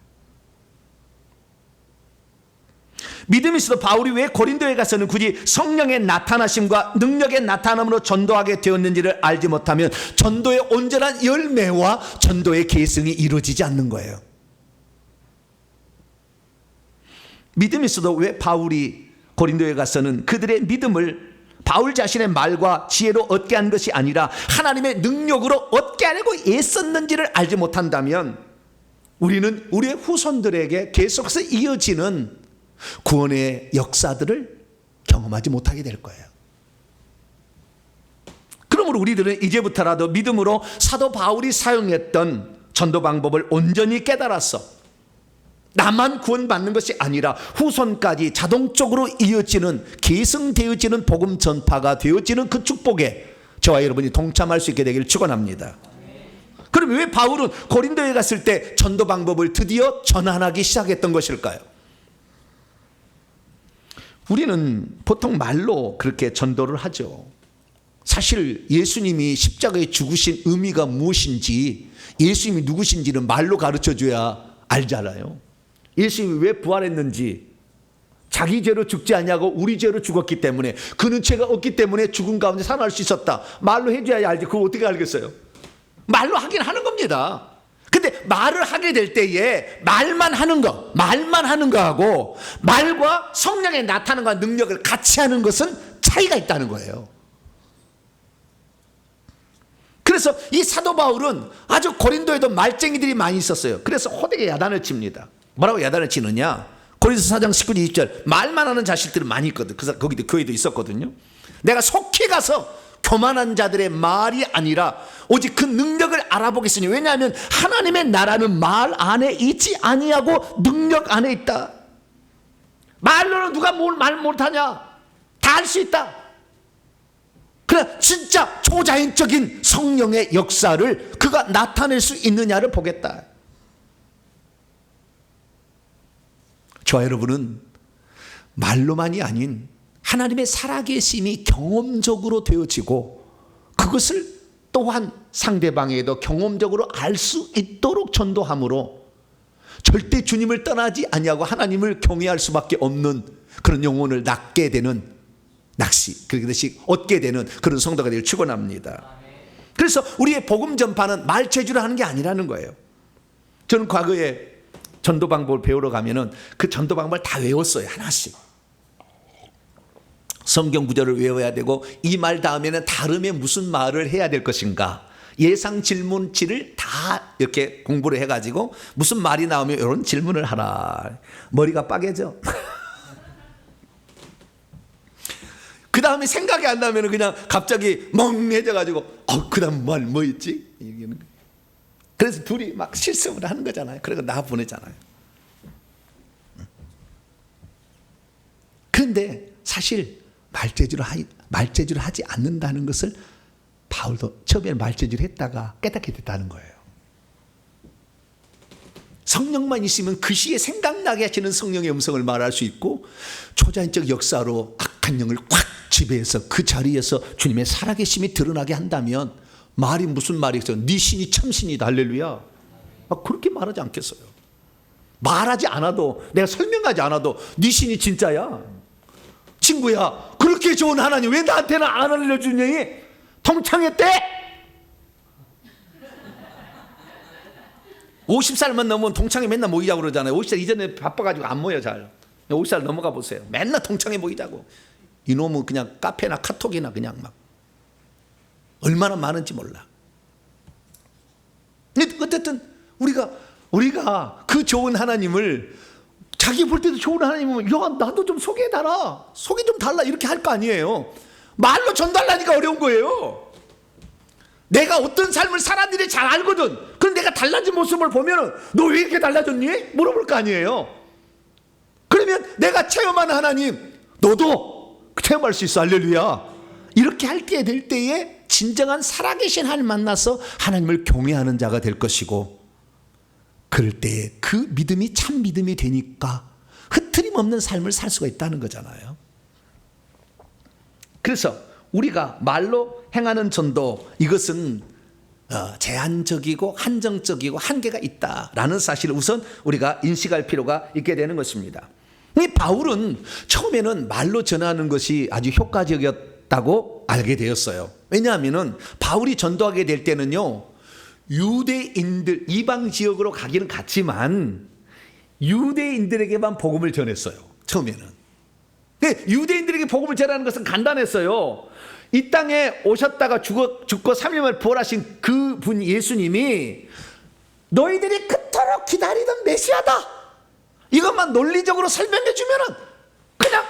믿음이 있어도 바울이 왜 고린도에 가서는 굳이 성령의 나타나심과 능력의 나타남으로 전도하게 되었는지를 알지 못하면 전도의 온전한 열매와 전도의 계승이 이루어지지 않는 거예요. 믿음이 있어도 왜 바울이 고린도에 가서는 그들의 믿음을 바울 자신의 말과 지혜로 얻게 한 것이 아니라 하나님의 능력으로 얻게 하려고 애썼는지를 알지 못한다면 우리는 우리의 후손들에게 계속해서 이어지는 구원의 역사들을 경험하지 못하게 될 거예요. 그러므로 우리들은 이제부터라도 믿음으로 사도 바울이 사용했던 전도 방법을 온전히 깨달아서 나만 구원받는 것이 아니라 후손까지 자동적으로 이어지는 계승되어지는 복음 전파가 되어지는 그 축복에 저와 여러분이 동참할 수 있게 되기를 축원합니다. 그럼 왜 바울은 고린도에 갔을 때 전도 방법을 드디어 전환하기 시작했던 것일까요? 우리는 보통 말로 그렇게 전도를 하죠. 사실 예수님이 십자가에 죽으신 의미가 무엇인지, 예수님이 누구신지는 말로 가르쳐줘야 알잖아요. 예수님이 왜 부활했는지, 자기 죄로 죽지 않냐고 우리 죄로 죽었기 때문에, 그는 죄가 없기 때문에 죽은 가운데 살아날 수 있었다. 말로 해줘야 알지. 그거 어떻게 알겠어요? 말로 하긴 하는 겁니다. 근데 말을 하게 될 때에 말만 하는 거하고 말과 성령의 나타남과 능력을 같이 하는 것은 차이가 있다는 거예요. 그래서 이 사도 바울은 아주 고린도에도 말쟁이들이 많이 있었어요. 그래서 호되게 야단을 칩니다. 뭐라고 야단을 치느냐? 고린도서 4장 19절 20절 말만 하는 자식들은 많이 있거든. 그래서 거기도 교회도 있었거든요. 내가 속히 가서 교만한 자들의 말이 아니라 오직 그 능력을 알아보겠으니, 왜냐하면 하나님의 나라는 말 안에 있지 아니하고 능력 안에 있다. 말로는 누가 말 못하냐? 다 할 수 있다. 그래, 진짜 초자연적인 성령의 역사를 그가 나타낼 수 있느냐를 보겠다. 저와 여러분은 말로만이 아닌 하나님의 살아계심이 경험적으로 되어지고 그것을 또한 상대방에게도 경험적으로 알 수 있도록 전도함으로 절대 주님을 떠나지 아니하고 하나님을 경외할 수밖에 없는 그런 영혼을 낳게 되는 그것이 얻게 되는 그런 성도가 되길 축원합니다. 그래서 우리의 복음 전파는 말체주를 하는 게 아니라는 거예요. 저는 과거에 전도 방법을 배우러 가면은 그 전도 방법을 다 외웠어요. 하나씩. 성경 구절을 외워야 되고 이 말 다음에는 다름에 무슨 말을 해야 될 것인가, 예상 질문지를 다 이렇게 공부를 해가지고 무슨 말이 나오면 이런 질문을 하라. 머리가 빠개져. 그 다음에 생각이 안 나면 그냥 갑자기 멍해져가지고 그 다음 말 뭐 있지? 그래서 둘이 막 실습을 하는 거잖아요. 그리고 나 보내잖아요. 그런데 사실 말재주를 하지 않는다는 것을 바울도 처음에는 말재주를 했다가 깨닫게 됐다는 거예요. 성령만 있으면 그 시에 생각나게 하시는 성령의 음성을 말할 수 있고, 초자연적 역사로 악한 영을 꽉 지배해서 그 자리에서 주님의 살아계심이 드러나게 한다면 말이 무슨 말이겠어요? 네 신이 참신이다. 할렐루야. 그렇게 말하지 않겠어요? 말하지 않아도, 내가 설명하지 않아도 네 신이 진짜야. 친구야, 그렇게 좋은 하나님 왜 나한테는 안 알려주니? 통창했대? 50살만 넘으면 통창에 맨날 모이자고 그러잖아요. 50살 이전에 바빠가지고 안 모여 잘. 50살 넘어가 보세요. 맨날 통창에 모이자고. 이놈은 그냥 카페나 카톡이나 그냥 막 얼마나 많은지 몰라. 근데 어쨌든 우리가 그 좋은 하나님을, 자기 볼 때도 좋은 하나님은 야 나도 좀 소개해달라, 소개 좀 달라 이렇게 할 거 아니에요. 말로 전달하니까 어려운 거예요. 내가 어떤 삶을 살았는지 잘 알거든. 그럼 내가 달라진 모습을 보면 너 왜 이렇게 달라졌니? 물어볼 거 아니에요. 그러면 내가 체험한 하나님 너도 체험할 수 있어. 할렐루야. 이렇게 할게 될 때에 진정한 살아계신 하나님 만나서 하나님을 경외하는 자가 될 것이고, 그럴 때에 그 믿음이 참 믿음이 되니까 흐트림 없는 삶을 살 수가 있다는 거잖아요. 그래서 우리가 말로 행하는 전도, 이것은 제한적이고 한정적이고 한계가 있다라는 사실을 우선 우리가 인식할 필요가 있게 되는 것입니다. 이 바울은 처음에는 말로 전하는 것이 아주 효과적이었다고 알게 되었어요. 왜냐하면 바울이 전도하게 될 때는요, 유대인들, 이방 지역으로 가기는 갔지만 유대인들에게만 복음을 전했어요. 처음에는. 유대인들에게 복음을 전하는 것은 간단했어요. 이 땅에 오셨다가 죽고 3일 만에 부활하신 그 분 예수님이 너희들이 그토록 기다리던 메시아다, 이것만 논리적으로 설명해 주면은 그냥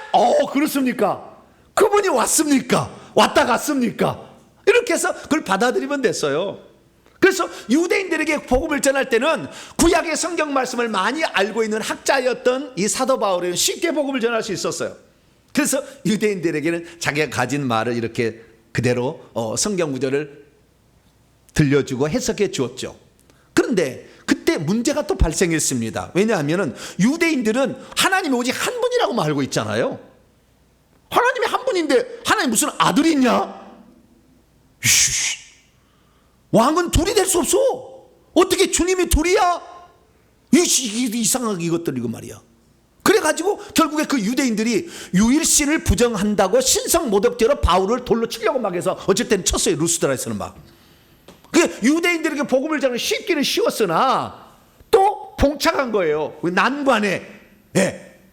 그렇습니까? 그분이 왔습니까? 왔다 갔습니까? 이렇게 해서 그걸 받아들이면 됐어요. 그래서 유대인들에게 복음을 전할 때는 구약의 성경 말씀을 많이 알고 있는 학자였던 이 사도 바울은 쉽게 복음을 전할 수 있었어요. 그래서 유대인들에게는 자기가 가진 말을 이렇게 그대로 성경 구절을 들려주고 해석해 주었죠. 그런데 그때 문제가 또 발생했습니다. 왜냐하면 유대인들은 하나님이 오직 한 분이라고만 알고 있잖아요. 하나님이 한 분인데 하나님 무슨 아들이 있냐? 왕은 둘이 될 수 없어. 어떻게 주님이 둘이야? 이상하게 이것들 이거 말이야. 그래가지고 결국에 그 유대인들이 유일신을 부정한다고 신성 모독죄로 바울을 돌로 치려고 막 해서 어쨌든 쳤어요. 루스드라에서는 막. 유대인들에게 복음을 전하기 쉽기는 쉬웠으나 또 봉착한 거예요. 난관에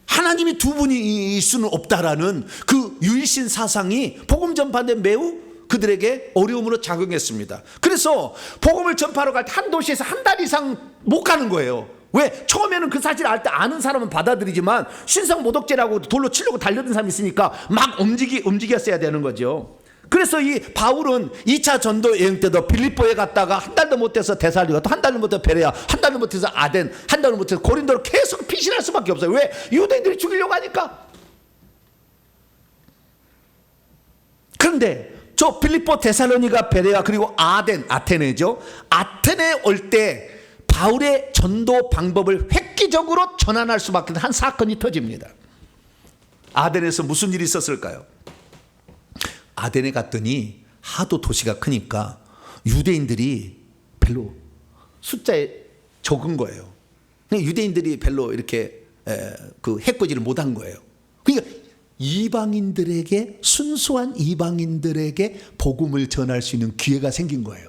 하나님이 두 분이 있을 수는 없다라는 그 유일신 사상이 복음 전파에 매우 그들에게 어려움으로 작용했습니다. 그래서 복음을 전파하러 갈 때 한 도시에서 한 달 이상 못 가는 거예요. 왜? 처음에는 그 사실을 알 때 아는 사람은 받아들이지만 신성 모독죄라고 돌로 치려고 달려든 사람이 있으니까 막 움직였어야 되는 거죠. 그래서 이 바울은 2차 전도 여행 때도 빌립보에 갔다가 한 달도 못 돼서 데살리가, 또 한 달도 못 돼서 베레아, 한 달도 못 돼서 아덴, 한 달도 못 돼서 고린도로 계속 피신할 수밖에 없어요. 왜? 유대인들이 죽이려고 하니까. 그런데 저 빌립보, 데살로니가, 베레아, 그리고 아테네죠. 아테네에 올 때 바울의 전도 방법을 획기적으로 전환할 수밖에 없는 한 사건이 터집니다. 아덴에서 무슨 일이 있었을까요? 아덴에 갔더니 하도 도시가 크니까 유대인들이 별로 숫자에 적은 거예요. 유대인들이 별로 이렇게 그 해코지를 못한 거예요. 그러니까 이방인들에게, 순수한 이방인들에게 복음을 전할 수 있는 기회가 생긴 거예요.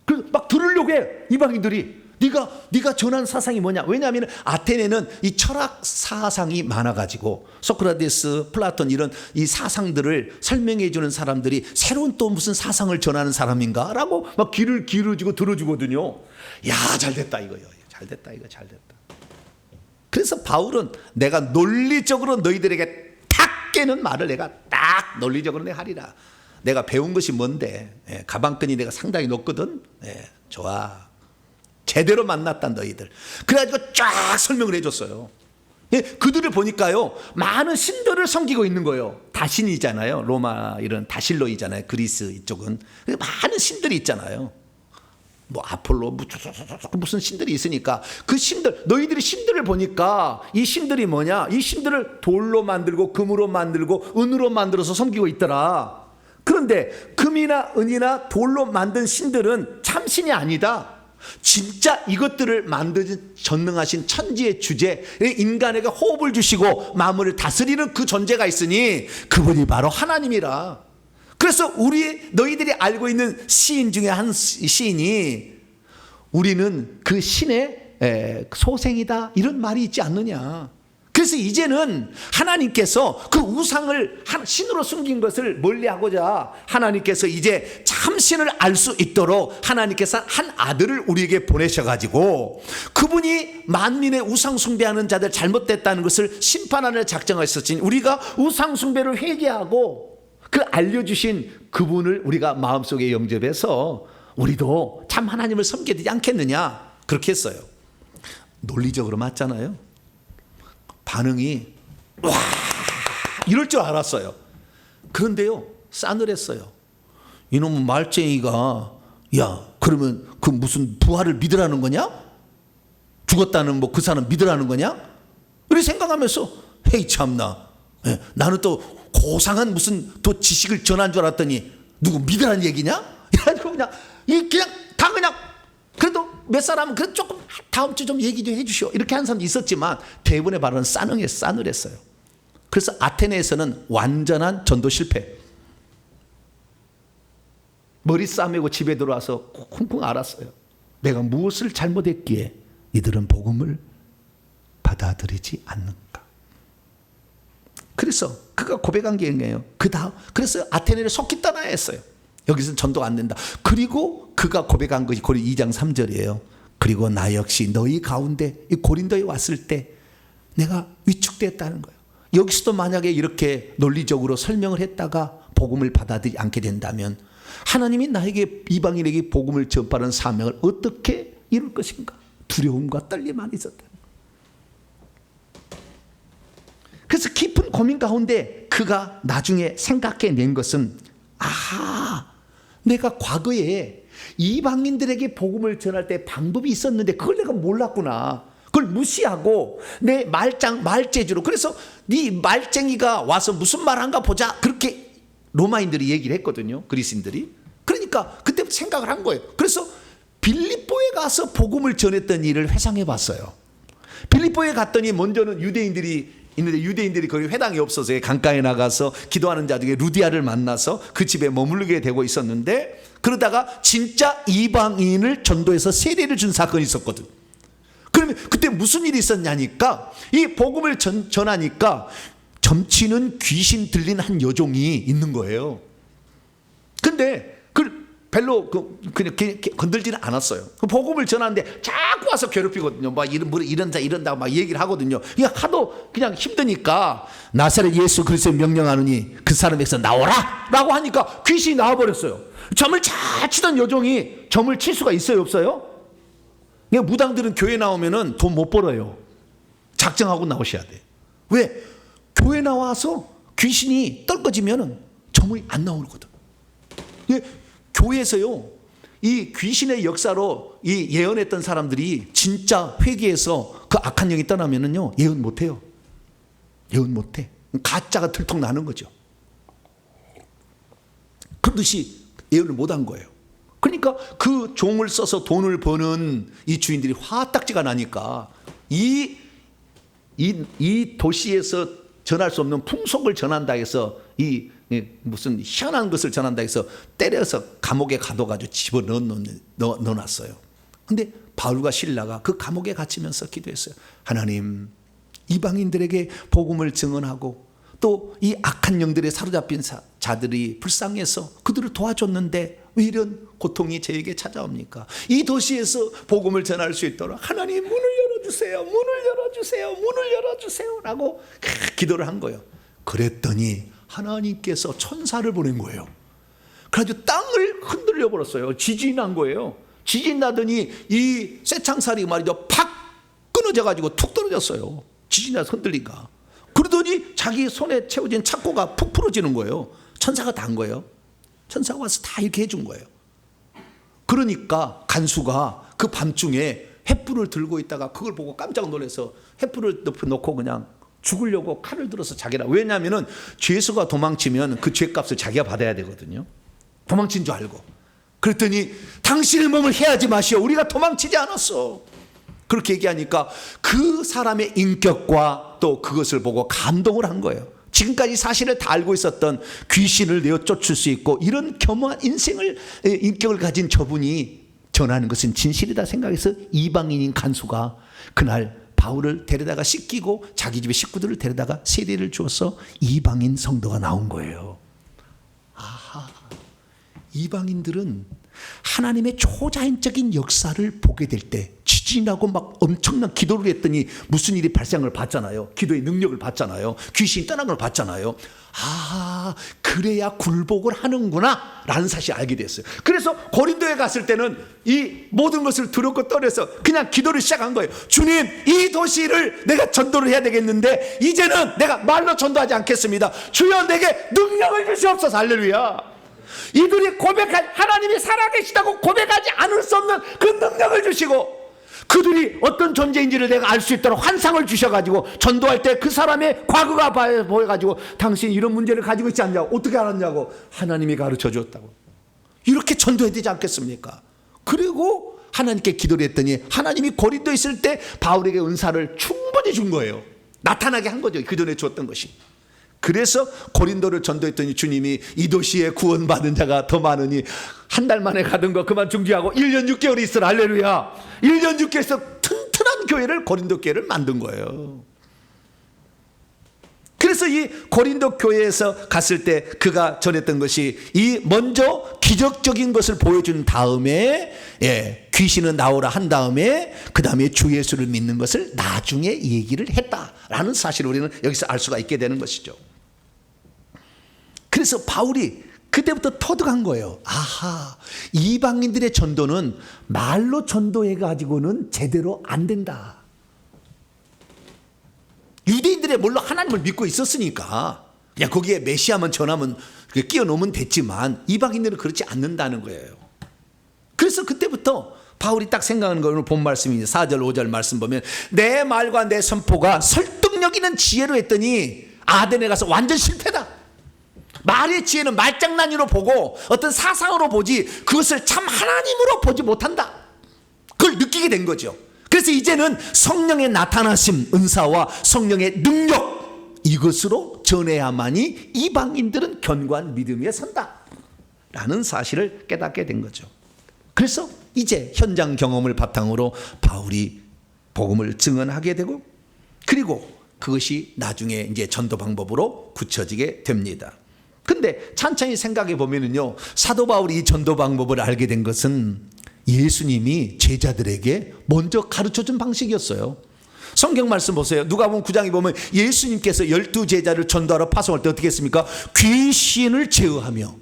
그 막 들으려고 해. 이방인들이 네가 전한 사상이 뭐냐? 왜냐하면 아테네는 이 철학 사상이 많아가지고 소크라테스, 플라톤 이런 이 사상들을 설명해 주는 사람들이 새로운 또 무슨 사상을 전하는 사람인가라고 막 귀를 기울이고 들어주거든요. 야, 잘됐다 이거요. 잘됐다 이거 잘됐다. 그래서 바울은 내가 논리적으로 너희들에게 탁 깨는 말을 내가 딱 논리적으로 내가 하리라. 내가 배운 것이 뭔데? 가방끈이 내가 상당히 높거든. 좋아. 제대로 만났다 너희들. 그래가지고 쫙 설명을 해줬어요. 그들을 보니까요, 많은 신들을 섬기고 있는 거예요. 다신이잖아요. 로마 이런 다실로이잖아요. 그리스 이쪽은 많은 신들이 있잖아요. 뭐 아폴로 무슨 신들이 있으니까 그 신들, 너희들이 신들을 보니까 이 신들이 뭐냐? 이 신들을 돌로 만들고 금으로 만들고 은으로 만들어서 섬기고 있더라. 그런데 금이나 은이나 돌로 만든 신들은 참신이 아니다. 진짜 이것들을 만드는 전능하신 천지의 주제, 인간에게 호흡을 주시고 만물을 다스리는 그 존재가 있으니 그분이 바로 하나님이라. 그래서 너희들이 알고 있는 시인 중에 한 시인이 우리는 그 신의 소생이다 이런 말이 있지 않느냐. 그래서 이제는 하나님께서 그 우상을 신으로 숨긴 것을 멀리하고자 하나님께서 이제 참신을 알 수 있도록 하나님께서 한 아들을 우리에게 보내셔가지고 그분이 만민의 우상 숭배하는 자들 잘못됐다는 것을 심판하는 작정하셨으니 우리가 우상 숭배를 회개하고 그 알려주신 그분을 우리가 마음속에 영접해서 우리도 참 하나님을 섬겨야 되지 않겠느냐 그렇게 했어요. 논리적으로 맞잖아요. 반응이 와 이럴 줄 알았어요. 그런데요, 싸늘했어요. 이놈은 말쟁이가 야 그러면 그 무슨 부활을 믿으라는 거냐? 죽었다는 뭐 그 사람 믿으라는 거냐? 이렇게 생각하면서 헤이 참나, 나는 또 고상한 무슨 또 지식을 전한 줄 알았더니 누구 믿으라는 얘기냐? 이래가지고 그냥 다 그냥 그래도 몇 사람은 그 조금 다음 주 좀 얘기 좀 해주시오 이렇게 하는 사람도 있었지만 대부분의 발언은 싸늘했어요. 그래서 아테네에서는 완전한 전도 실패. 머리 싸매고 집에 들어와서 쿵쿵 앓았어요. 내가 무엇을 잘못했기에 이들은 복음을 받아들이지 않는가. 그래서 그가 고백한 게 있네요. 그 다음 그래서 아테네를 속히 떠나야 했어요. 여기서는 전도가 안 된다. 그리고 그가 고백한 것이 고린 2장 3절이에요. 그리고 나 역시 너희 가운데 이 고린도에 왔을 때 내가 위축됐다는 거예요. 여기서도 만약에 이렇게 논리적으로 설명을 했다가 복음을 받아들이지 않게 된다면 하나님이 나에게 이방인에게 복음을 전파하는 사명을 어떻게 이룰 것인가. 두려움과 떨림 안에 있었다. 그래서 깊은 고민 가운데 그가 나중에 생각해낸 것은 내가 과거에 이방인들에게 복음을 전할 때 방법이 있었는데 그걸 내가 몰랐구나. 그걸 무시하고 내 말재주로 그래서 네 말쟁이가 와서 무슨 말한가 보자 그렇게 로마인들이 얘기를 했거든요. 그리스인들이. 그러니까 그때부터 생각을 한 거예요. 그래서 빌립보에 가서 복음을 전했던 일을 회상해 봤어요. 빌립보에 갔더니 먼저는 유대인들이 있는데 유대인들이 거기 회당이 없어서 강가에 나가서 기도하는 자 중에 루디아를 만나서 그 집에 머물게 되고 있었는데 그러다가 진짜 이방인을 전도해서 세례를 준 사건이 있었거든. 그러면 그때 무슨 일이 있었냐니까 이 복음을 전하니까 점치는 귀신 들린 한 여종이 있는 거예요. 근데 그걸 별로 그냥 건들지는 않았어요. 그 복음을 전하는데 자꾸 와서 괴롭히거든요. 막 이런다 막 얘기를 하거든요. 그냥 하도 그냥 힘드니까 나사렛 예수 그리스도의 명령하느니 그 사람에게서 나오라라고 하니까 귀신이 나와버렸어요. 점을 잘 치던 여종이 점을 칠 수가 있어요, 없어요? 그냥 무당들은 교회 나오면은 돈 못 벌어요. 작정하고 나오셔야 돼. 왜? 교회 나와서 귀신이 떨궈지면은 점이 안 나오거든. 교회에서요, 이 귀신의 역사로 이 예언했던 사람들이 진짜 회개해서 그 악한 영이 떠나면은요, 예언 못 해요. 예언 못 해. 가짜가 들통 나는 거죠. 그러듯이 예언을 못 한 거예요. 그러니까 그 종을 써서 돈을 버는 이 주인들이 화딱지가 나니까 이 도시에서 전할 수 없는 풍속을 전한다 해서 이 무슨 희한한 것을 전한다 해서 때려서 감옥에 가둬가지고 집어넣어놨어요. 근데 바울과 실라가 그 감옥에 갇히면서 기도했어요. 하나님, 이방인들에게 복음을 증언하고 또 이 악한 영들에 사로잡힌 자들이 불쌍해서 그들을 도와줬는데 왜 이런 고통이 저에게 찾아옵니까? 이 도시에서 복음을 전할 수 있도록 하나님 문을 열어주세요. 문을 열어주세요. 문을 열어주세요. 라고 기도를 한 거예요. 그랬더니 하나님께서 천사를 보낸 거예요. 그래가지고 땅을 흔들려 버렸어요. 지진이 난 거예요. 지진 나더니 이 쇠창살이 말이죠, 팍 끊어져 가지고 툭 떨어졌어요. 지진이 나서 흔들리니까. 그러더니 자기 손에 채워진 착고가 푹 풀어지는 거예요. 천사가 다 한 거예요. 천사가 와서 다 이렇게 해준 거예요. 그러니까 간수가 그 밤중에 횃불을 들고 있다가 그걸 보고 깜짝 놀라서 횃불을 놓고 그냥 죽으려고 칼을 들어서 자기라. 왜냐하면 죄수가 도망치면 그 죄값을 자기가 받아야 되거든요. 도망친 줄 알고. 그랬더니 당신의 몸을 해하지 마시오. 우리가 도망치지 않았어. 그렇게 얘기하니까 그 사람의 인격과 또 그것을 보고 감동을 한 거예요. 지금까지 사실을 다 알고 있었던 귀신을 내어 쫓을 수 있고 이런 겸허한 인격을 가진 저분이 전하는 것은 진실이다 생각해서 이방인인 간수가 그날 바울을 데려다가 씻기고 자기 집의 식구들을 데려다가 세례를 주어서 이방인 성도가 나온 거예요. 아하, 이방인들은 하나님의 초자연적인 역사를 보게 될 때 지진이 나고 막 엄청난 기도를 했더니 무슨 일이 발생을 봤잖아요. 기도의 능력을 봤잖아요. 귀신이 떠난 걸 봤잖아요. 아, 그래야 굴복을 하는구나 라는 사실을 알게 됐어요. 그래서 고린도에 갔을 때는 이 모든 것을 두렵고 떨어서 그냥 기도를 시작한 거예요. 주님, 이 도시를 내가 전도를 해야 되겠는데 이제는 내가 말로 전도하지 않겠습니다. 주여, 내게 능력을 주시옵소서. 할렐루야. 이들이 고백할, 하나님이 살아계시다고 고백하지 않을 수 없는 그 능력을 주시고 그들이 어떤 존재인지를 내가 알 수 있도록 환상을 주셔가지고 전도할 때 그 사람의 과거가 보여가지고 당신이 이런 문제를 가지고 있지 않냐고, 어떻게 알았냐고, 하나님이 가르쳐 줬다고. 이렇게 전도해야 되지 않겠습니까? 그리고 하나님께 기도를 했더니 하나님이 고린도에 있을 때 바울에게 은사를 충분히 준 거예요. 나타나게 한 거죠. 그 전에 주었던 것이. 그래서 고린도를 전도했더니 주님이 이 도시에 구원받은 자가 더 많으니 한 달 만에 가던 거 그만 중지하고 1년 6개월이 있으라. 할렐루야. 1년 6개월에서 튼튼한 교회를, 고린도 교회를 만든 거예요. 그래서 이 고린도 교회에서 갔을 때 그가 전했던 것이 이 먼저 기적적인 것을 보여준 다음에 귀신은 나오라 한 다음에 그 다음에 주 예수를 믿는 것을 나중에 얘기를 했다라는 사실을 우리는 여기서 알 수가 있게 되는 것이죠. 그래서 바울이 그때부터 터득한 거예요. 아하, 이방인들의 전도는 말로 전도해가지고는 제대로 안 된다. 유대인들의 물론 하나님을 믿고 있었으니까 그냥 거기에 메시아만 전하면 끼워 넣으면 됐지만 이방인들은 그렇지 않는다는 거예요. 그래서 그때부터 바울이 딱 생각하는 거 오늘 본 말씀입니다. 4절 5절 말씀 보면 내 말과 내 선포가 설득력 있는 지혜로 했더니 아덴에 가서 완전 실패다. 말의 지혜는 말장난으로 보고 어떤 사상으로 보지 그것을 참 하나님으로 보지 못한다. 그걸 느끼게 된 거죠. 그래서 이제는 성령의 나타나심 은사와 성령의 능력 이것으로 전해야만이 이방인들은 견고한 믿음 위에 선다 라는 사실을 깨닫게 된 거죠. 그래서 이제 현장 경험을 바탕으로 바울이 복음을 증언하게 되고 그리고 그것이 나중에 이제 전도 방법으로 굳혀지게 됩니다. 근데 찬찬히 생각해 보면은요, 사도 바울이 이 전도 방법을 알게 된 것은 예수님이 제자들에게 먼저 가르쳐준 방식이었어요. 성경 말씀 보세요. 누가복음 9장에 보면 예수님께서 12제자를 전도하러 파송할 때 어떻게 했습니까? 귀신을 제어하며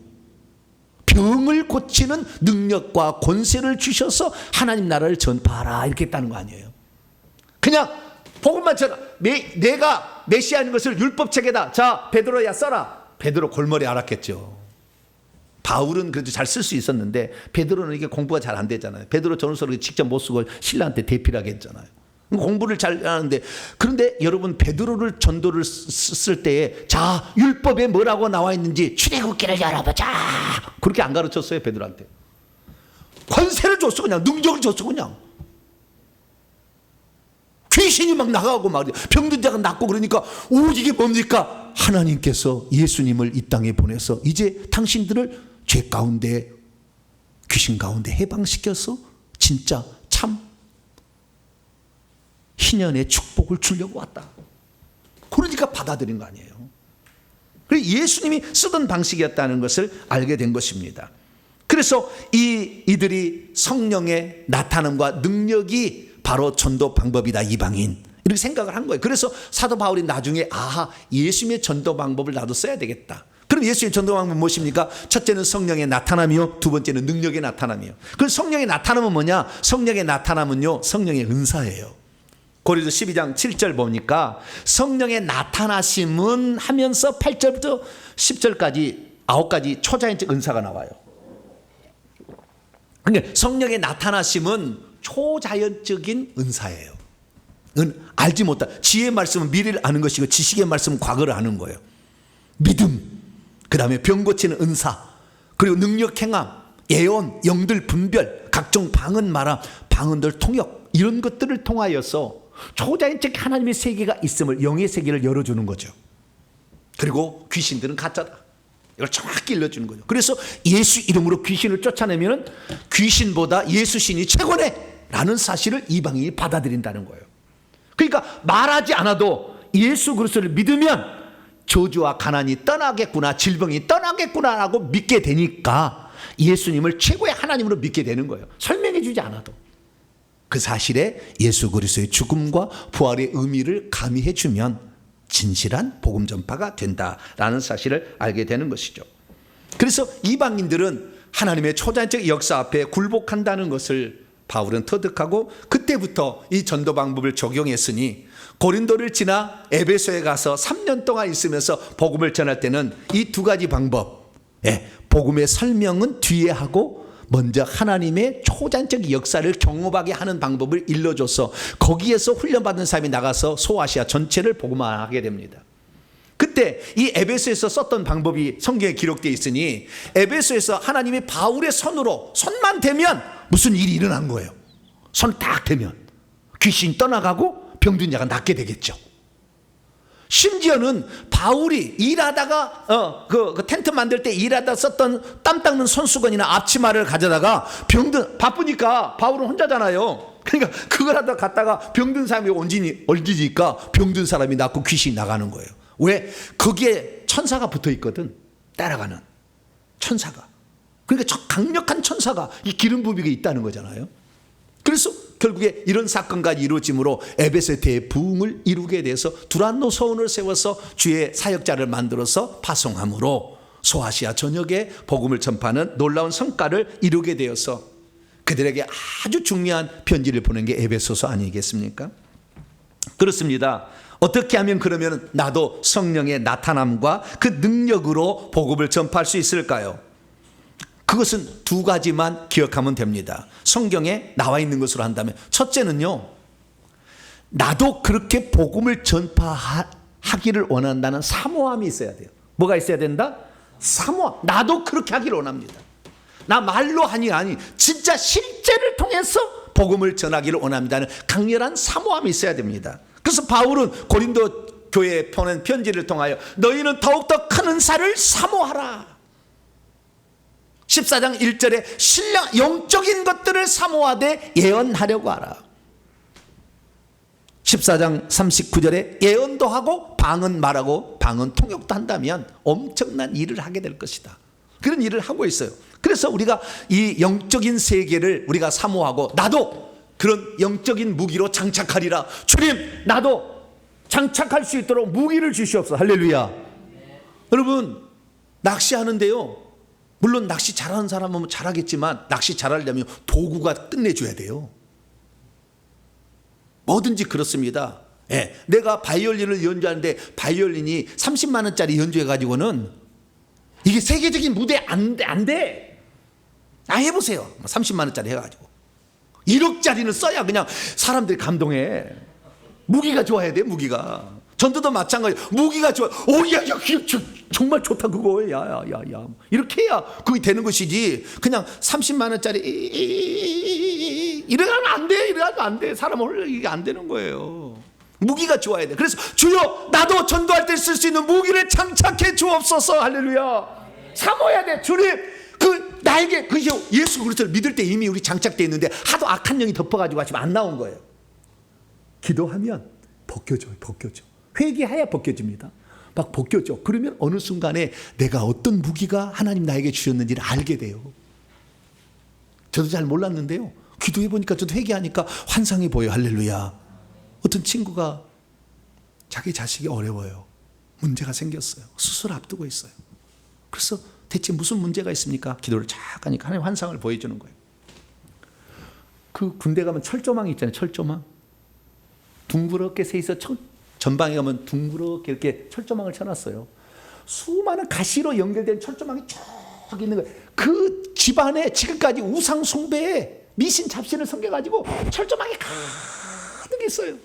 병을 고치는 능력과 권세를 주셔서 하나님 나라를 전파하라 이렇게 했다는 거 아니에요. 그냥 복음만 전하, 내가 메시아인 것을 율법책에다 자 베드로야 써라. 베드로 골머리 알았겠죠. 바울은 그래도 잘 쓸 수 있었는데 베드로는 이게 공부가 잘 안 되잖아요. 베드로 전후서를 직접 못 쓰고 신라한테 대필하게 했잖아요. 공부를 잘 하는데 그런데 여러분 베드로를 전도를 쓸 때에 자 율법에 뭐라고 나와 있는지 출애굽기를 열어보자 그렇게 안 가르쳤어요. 베드로한테 권세를 줬어. 그냥 능력을 줬어. 그냥 귀신이 막 나가고 막 병든 자가 낫고 그러니까 오 이게 뭡니까? 하나님께서 예수님을 이 땅에 보내서 이제 당신들을 죄 가운데 귀신 가운데 해방시켜서 진짜 참 희년의 축복을 주려고 왔다. 그러니까 받아들인 거 아니에요. 그래서 예수님이 쓰던 방식이었다는 것을 알게 된 것입니다. 그래서 이들이 성령의 나타남과 능력이 바로 전도 방법이다. 이방인 이렇게 생각을 한 거예요. 그래서 사도 바울이 나중에 아하 예수님의 전도 방법을 나도 써야 되겠다. 그럼 예수님의 전도 방법은 무엇입니까? 첫째는 성령의 나타남이요, 두 번째는 능력의 나타남이요. 그럼 성령의 나타남은 뭐냐? 성령의 나타남은요 성령의 은사예요. 고린도 12장 7절 보니까 성령의 나타나심은 하면서 8절부터 10절까지 9가지 초자연적 은사가 나와요. 그러니까 성령의 나타나심은 초자연적인 은사예요. 알지 못한 지혜의 말씀은 미래를 아는 것이고 지식의 말씀은 과거를 아는 거예요. 믿음, 그 다음에 병 고치는 은사, 그리고 능력 행함, 예언, 영들 분별, 각종 방언 말함, 방언들 통역 이런 것들을 통하여서 초자연적 하나님의 세계가 있음을 영의 세계를 열어주는 거죠. 그리고 귀신들은 가짜다. 이걸 정확히 일러주는 거죠. 그래서 예수 이름으로 귀신을 쫓아내면 귀신보다 예수 신이 최고네 라는 사실을 이방인이 받아들인다는 거예요. 그러니까 말하지 않아도 예수 그리스도를 믿으면 저주와 가난이 떠나겠구나, 질병이 떠나겠구나라고 믿게 되니까 예수님을 최고의 하나님으로 믿게 되는 거예요. 설명해 주지 않아도. 그 사실에 예수 그리스도의 죽음과 부활의 의미를 가미해 주면 진실한 복음 전파가 된다라는 사실을 알게 되는 것이죠. 그래서 이방인들은 하나님의 초자연적 역사 앞에 굴복한다는 것을 바울은 터득하고 그때부터 이 전도 방법을 적용했으니 고린도를 지나 에베소에 가서 3년 동안 있으면서 복음을 전할 때는 이 두 가지 방법, 복음의 설명은 뒤에 하고 먼저 하나님의 초자연적 역사를 경험하게 하는 방법을 일러줘서 거기에서 훈련받은 사람이 나가서 소아시아 전체를 복음화하게 됩니다. 그때 이 에베소에서 썼던 방법이 성경에 기록되어 있으니 에베소에서 하나님이 바울의 손으로 손만 대면 무슨 일이 일어난 거예요. 손 딱 대면 귀신이 떠나가고 병든 자가 낫게 되겠죠. 심지어는 바울이 일하다가 그 텐트 만들 때 일하다 썼던 땀 닦는 손수건이나 앞치마를 가져다가 병든, 바쁘니까 바울은 혼자잖아요. 그러니까 그걸 하다 갔다가 병든 사람이 얹으니까 병든 사람이 낫고 귀신이 나가는 거예요. 왜? 거기에 천사가 붙어 있거든. 따라가는 천사가. 그러니까 저 강력한 천사가 이 기름 부비가 있다는 거잖아요. 그래서 결국에 이런 사건까지 이루어짐으로 에베소의 대부흥을 이루게 돼서 두란노 서원을 세워서 주의 사역자를 만들어서 파송함으로 소아시아 전역에 복음을 전파하는 놀라운 성과를 이루게 되어서 그들에게 아주 중요한 편지를 보낸 게 에베소서 아니겠습니까? 그렇습니다. 어떻게 하면 그러면 나도 성령의 나타남과 그 능력으로 복음을 전파할 수 있을까요? 그것은 두 가지만 기억하면 됩니다. 성경에 나와 있는 것으로 한다면 첫째는요, 나도 그렇게 복음을 전파하기를 원한다는 사모함이 있어야 돼요. 뭐가 있어야 된다? 사모함. 나도 그렇게 하기를 원합니다. 나 말로 하니 아니 진짜 실제를 통해서 복음을 전하기를 원합니다는 강렬한 사모함이 있어야 됩니다. 그래서 바울은 고린도 교회에 보낸 편지를 통하여 너희는 더욱더 큰 은사를 사모하라. 14장 1절에 신령 영적인 것들을 사모하되 예언하려고 하라. 14장 39절에 예언도 하고 방언 말하고 방언 통역도 한다면 엄청난 일을 하게 될 것이다. 그런 일을 하고 있어요. 그래서 우리가 이 영적인 세계를 우리가 사모하고 나도 그런 영적인 무기로 장착하리라. 주님 나도 장착할 수 있도록 무기를 주시옵소서. 할렐루야. 여러분 낚시하는데요, 물론 낚시 잘하는 사람은 잘하겠지만 낚시 잘하려면 도구가 끝내줘야 돼요. 뭐든지 그렇습니다. 예, 내가 바이올린을 연주하는데 바이올린이 30만 원짜리 연주해가지고는 이게 세계적인 무대에 안 돼. 해보세요. 30만 원짜리 해가지고 1억짜리는 써야 그냥 사람들이 감동해. 무기가 좋아야 돼. 무기가. 전도도 마찬가지. 무기가 좋아. 오야 정말 좋다 그거. 야야야야 이렇게 해야 그게 되는 것이지. 그냥 30만 원짜리 이래가면 안 돼. 이래가면 안 돼. 사람을 이게 안 되는 거예요. 무기가 좋아야 돼. 그래서 주여 나도 전도할 때 쓸 수 있는 무기를 장착해 주옵소서. 할렐루야. 사모해야 돼. 주님 그 나에게 그 예수 그리스도를 믿을 때 이미 우리 장착되어 있는데 하도 악한 영이 덮어가지고 지금 안 나온 거예요. 기도하면 벗겨져. 회개해야 벗겨집니다. 막 벗겨져. 그러면 어느 순간에 내가 어떤 무기가 하나님 나에게 주셨는지를 알게 돼요. 저도 잘 몰랐는데요, 기도해 보니까 저도 회개하니까 환상이 보여요. 할렐루야. 어떤 친구가 자기 자식이 어려워요. 문제가 생겼어요. 수술 앞두고 있어요. 그래서 대체 무슨 문제가 있습니까? 기도를 착 하니까 하나님 환상을 보여주는 거예요. 그 군대 가면 철조망 있잖아요. 철조망. 둥그렇게 세 있어. 전방에 가면 둥그렇게 이렇게 철조망을 쳐놨어요. 수많은 가시로 연결된 철조망이 쭉 있는 거예요. 그 집안에 지금까지 우상 숭배에 미신 잡신을 섬겨가지고 철조망이 가득 있어요.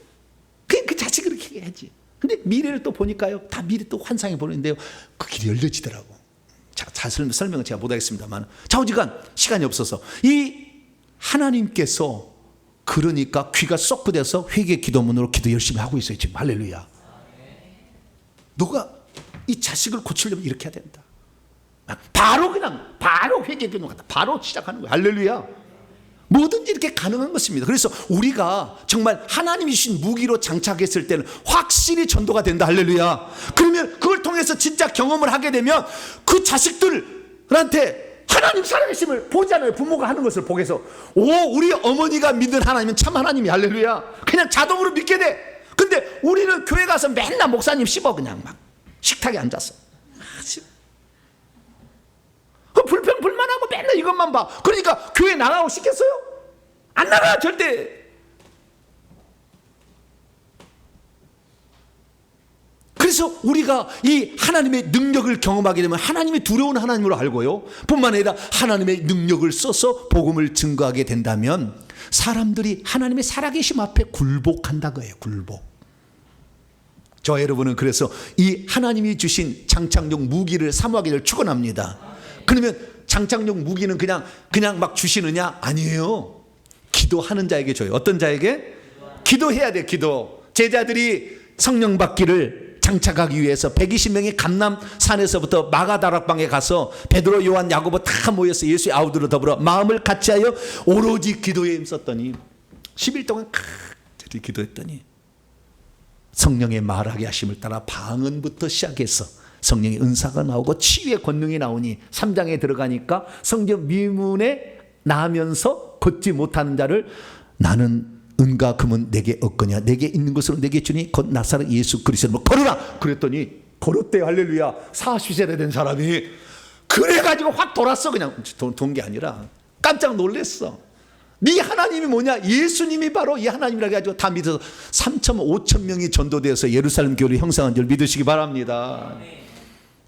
그 자식을 그렇게 해야지. 근데 미래를 또 보니까요, 다 미래 또 환상이 보이는데요, 그 길이 열려지더라고. 자, 설명은 제가 못하겠습니다만, 좌우지간 시간이 없어서 이 하나님께서 그러니까 귀가 쏙 부대서 회개 기도문으로 기도 열심히 하고 있어요 지금. 할렐루야. 너가 이 자식을 고치려면 이렇게 해야 된다. 바로 회개 기도 같다. 바로 시작하는 거예요. 할렐루야. 뭐든지 이렇게 가능한 것입니다. 그래서 우리가 정말 하나님이 주신 무기로 장착했을 때는 확실히 전도가 된다. 할렐루야. 그러면 그걸 통해서 진짜 경험을 하게 되면 그 자식들한테 하나님 살아계심을 보잖아요. 부모가 하는 것을 보게서 우리 어머니가 믿는 하나님은 참 하나님이. 할렐루야. 그냥 자동으로 믿게 돼. 근데 우리는 교회 가서 맨날 목사님 씹어 그냥 막 식탁에 앉았어. 불평불만하고 맨날 이것만 봐. 그러니까 교회 나가고 싶겠어요? 안 나가 절대. 그래서 우리가 이 하나님의 능력을 경험하게 되면 하나님이 두려운 하나님으로 알고요, 뿐만 아니라 하나님의 능력을 써서 복음을 증거하게 된다면 사람들이 하나님의 살아계심 앞에 굴복한다 거예요. 굴복. 저 여러분은 그래서 이 하나님이 주신 장착용 무기를 사모하기를 축원합니다. 그러면 장착용 무기는 그냥 막 주시느냐? 아니에요. 기도하는 자에게 줘요. 어떤 자에게? 기도해야 돼. 기도. 제자들이 성령 받기를 장착하기 위해서 120명이 감람산에서부터 마가다락방에 가서 베드로, 요한, 야고보 다 모여서 예수의 아우들로 더불어 마음을 같이하여 오로지 기도에 힘썼더니 10일 동안 간절히 기도했더니 성령의 말하게 하심을 따라 방언부터 시작해서 성령의 은사가 나오고 치유의 권능이 나오니 3장에 들어가니까 성전 미문에 나면서 걷지 못하는 자를 나는 은과 금은 내게 없거냐 내게 있는 것으로 내게 주니 곧 나사렛 예수 그리스도로 걸어라 그랬더니 걸었대요. 할렐루야. 40세대 된 사람이 그래가지고 확 돌았어. 그냥 돈 게 아니라 깜짝 놀랬어. 네 하나님이 뭐냐? 예수님이 바로 이 하나님이라 해가지고 다 믿어서 3천 5천 명이 전도되어서 예루살렘 교회를 형성한 줄 믿으시기 바랍니다.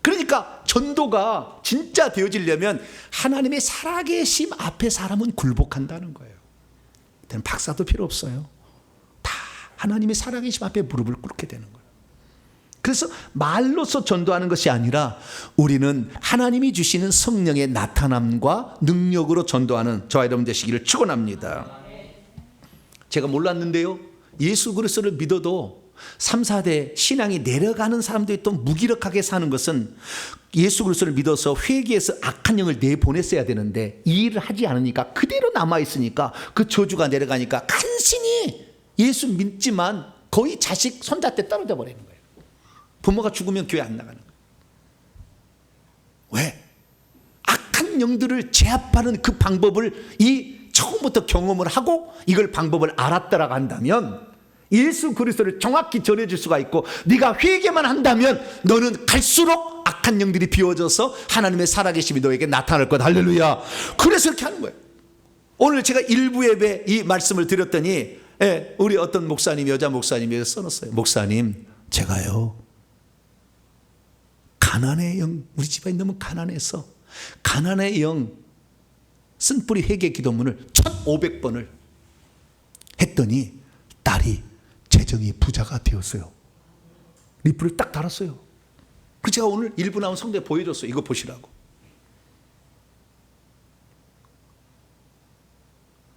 그러니까 전도가 진짜 되어지려면 하나님의 살아계심 앞에 사람은 굴복한다는 거예요. 박사도 필요 없어요. 다 하나님의 살아계심 앞에 무릎을 꿇게 되는 거예요. 그래서 말로서 전도하는 것이 아니라 우리는 하나님이 주시는 성령의 나타남과 능력으로 전도하는 저와 여러분 되시기를 축원합니다. 제가 몰랐는데요, 예수 그리스도를 믿어도 3, 4대 신앙이 내려가는 사람들이 또 무기력하게 사는 것은 예수 그리스도를 믿어서 회개해서 악한 영을 내보냈어야 되는데 이 일을 하지 않으니까 그대로 남아있으니까 그 저주가 내려가니까 간신히 예수 믿지만 거의 자식 손자 때 떨어져 버리는 거예요. 부모가 죽으면 교회 안 나가는 거예요. 왜? 악한 영들을 제압하는 그 방법을 처음부터 경험을 하고 이걸 방법을 알았다라고 한다면 예수 그리스도를 정확히 전해줄 수가 있고 네가 회개만 한다면 너는 갈수록 악한 영들이 비워져서 하나님의 살아계심이 너에게 나타날 것. 할렐루야. 그래서 이렇게 하는 거예요. 오늘 제가 일부 예배 이 말씀을 드렸더니 우리 어떤 목사님, 여자 목사님이 써놨어요. 목사님, 제가요 가난의 영, 우리 집안이 너무 가난해서 가난의 영 쓴뿌리 회개 기도문을 1500번을 했더니 딸이 재정이 부자가 되었어요. 리플을 딱 달았어요. 그래서 제가 오늘 일부 나온 성도에 보여줬어요. 이거 보시라고.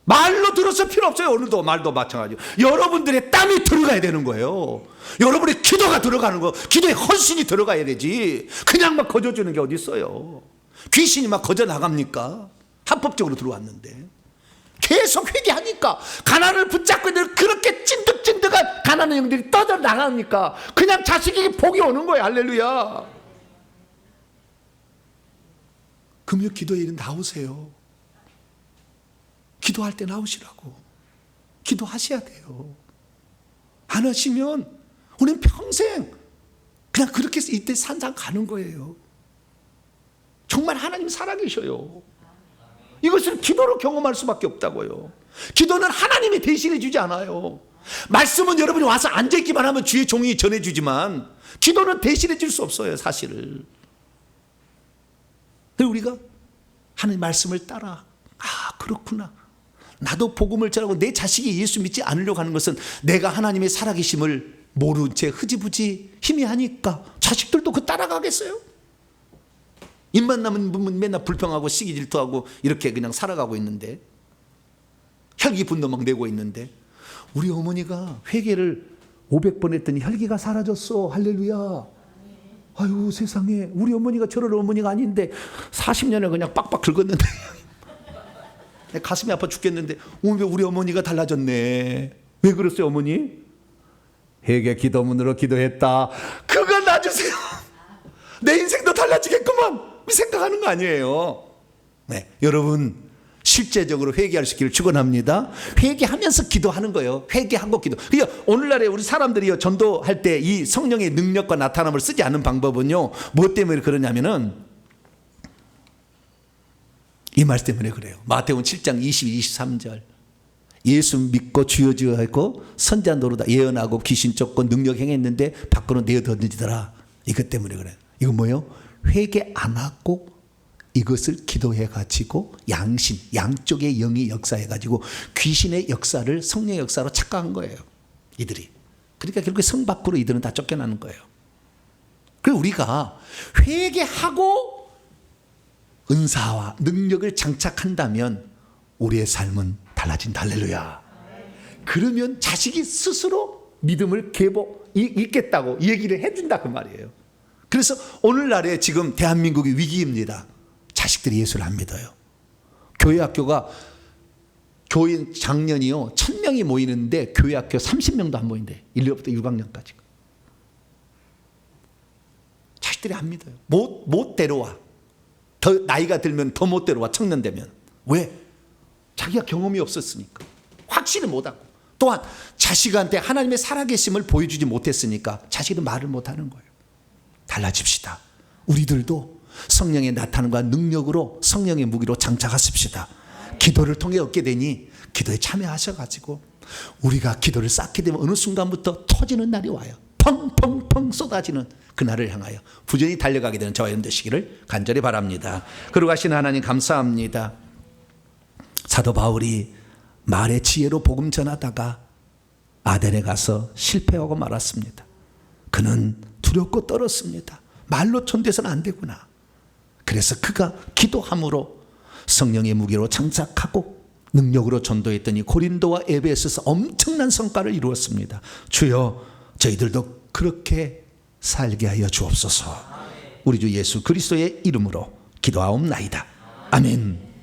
말로 들었을 필요 없어요. 오늘도 말도 마찬가지로. 여러분들의 땀이 들어가야 되는 거예요. 여러분의 기도가 들어가는 거. 기도에 헌신이 들어가야 되지. 그냥 막 거저주는 게 어디 있어요. 귀신이 막 거저 나갑니까? 합법적으로 들어왔는데. 계속 회개하니까 가난을 붙잡고 있는 그렇게 찐득찐득한 가난한 영들이 떠져 나가니까 그냥 자식에게 복이 오는 거예요. 할렐루야. 금요 기도에 나오세요. 기도할 때 나오시라고. 기도하셔야 돼요. 안 하시면 우리는 평생 그냥 그렇게 해서 이때 산상 가는 거예요. 정말 하나님 살아계셔요. 이것을 기도로 경험할 수밖에 없다고요. 기도는 하나님이 대신해 주지 않아요. 말씀은 여러분이 와서 앉아있기만 하면 주의 종이 전해주지만 기도는 대신해 줄 수 없어요. 사실을. 그래서 우리가 하나님 말씀을 따라 그렇구나. 나도 복음을 전하고 내 자식이 예수 믿지 않으려고 하는 것은 내가 하나님의 살아계심을 모른 채 흐지부지 희미하니까 자식들도 그 따라가겠어요? 입만 남은 분은 맨날 불평하고 시기 질투하고 이렇게 그냥 살아가고 있는데 혈기 분노 막 내고 있는데 우리 어머니가 회개를 500번 했더니 혈기가 사라졌어. 할렐루야. 아유 세상에 우리 어머니가 저럴 어머니가 아닌데 40년을 그냥 빡빡 긁었는데 가슴이 아파 죽겠는데 오늘 우리 어머니가 달라졌네. 왜 그랬어요 어머니? 회개 기도문으로 기도했다. 그거 놔주세요. 내 인생도 달라지겠구만 생각하는 거 아니에요. 네, 여러분 실제적으로 회개할 수 있기를 축원합니다. 회개하면서 기도하는 거예요. 회개하고 기도. 그러니까 오늘날에 우리 사람들이 전도할 때 이 성령의 능력과 나타남을 쓰지 않는 방법은요. 무엇 때문에 그러냐면은 이 말 때문에 그래요. 마태복음 7장 22, 23절. 예수 믿고 주여 주여 하고 선자 노릇하 예언하고 귀신 쫓고 능력 행했는데 밖으로 내어 던지더라. 이것 때문에 그래요. 이거 뭐예요? 회개 안 하고 이것을 기도해 가지고 양쪽의 영이 역사해 가지고 귀신의 역사를 성령의 역사로 착각한 거예요. 이들이. 그러니까 결국 성 밖으로 이들은 다 쫓겨나는 거예요. 그래서 우리가 회개하고 은사와 능력을 장착한다면 우리의 삶은 달라진다. 할렐루야. 그러면 자식이 스스로 믿음을 있겠다고 얘기를 해준다 그 말이에요. 그래서 오늘날에 지금 대한민국이 위기입니다. 자식들이 예수를 안 믿어요. 교회 학교가 교인 작년이요 1000명이 모이는데 교회 학교 30명도 안 모인대. 1학년부터 6학년까지. 자식들이 안 믿어요. 못 데려와. 더 나이가 들면 더 못 데려와. 청년 되면. 왜? 자기가 경험이 없었으니까. 확신을 못하고. 또한 자식한테 하나님의 살아계심을 보여주지 못했으니까 자식은 말을 못하는 거예요. 달라집시다. 우리들도 성령의 나타남과 능력으로 성령의 무기로 장착하십시다. 기도를 통해 얻게 되니 기도에 참여하셔가지고 우리가 기도를 쌓게 되면 어느 순간부터 터지는 날이 와요. 펑펑펑 쏟아지는 그날을 향하여 부지런히 달려가게 되는 저와 여러분 되시기를 간절히 바랍니다. 그러고 가시는 하나님 감사합니다. 사도 바울이 말의 지혜로 복음 전하다가 아덴에 가서 실패하고 말았습니다. 그는 두렵고 떨었습니다. 말로 전도해서는 안 되구나. 그래서 그가 기도함으로 성령의 무기로 장착하고 능력으로 전도했더니 고린도와 에베소에서 엄청난 성과를 이루었습니다. 주여 저희들도 그렇게 살게 하여 주옵소서. 우리 주 예수 그리스도의 이름으로 기도하옵나이다. 아멘.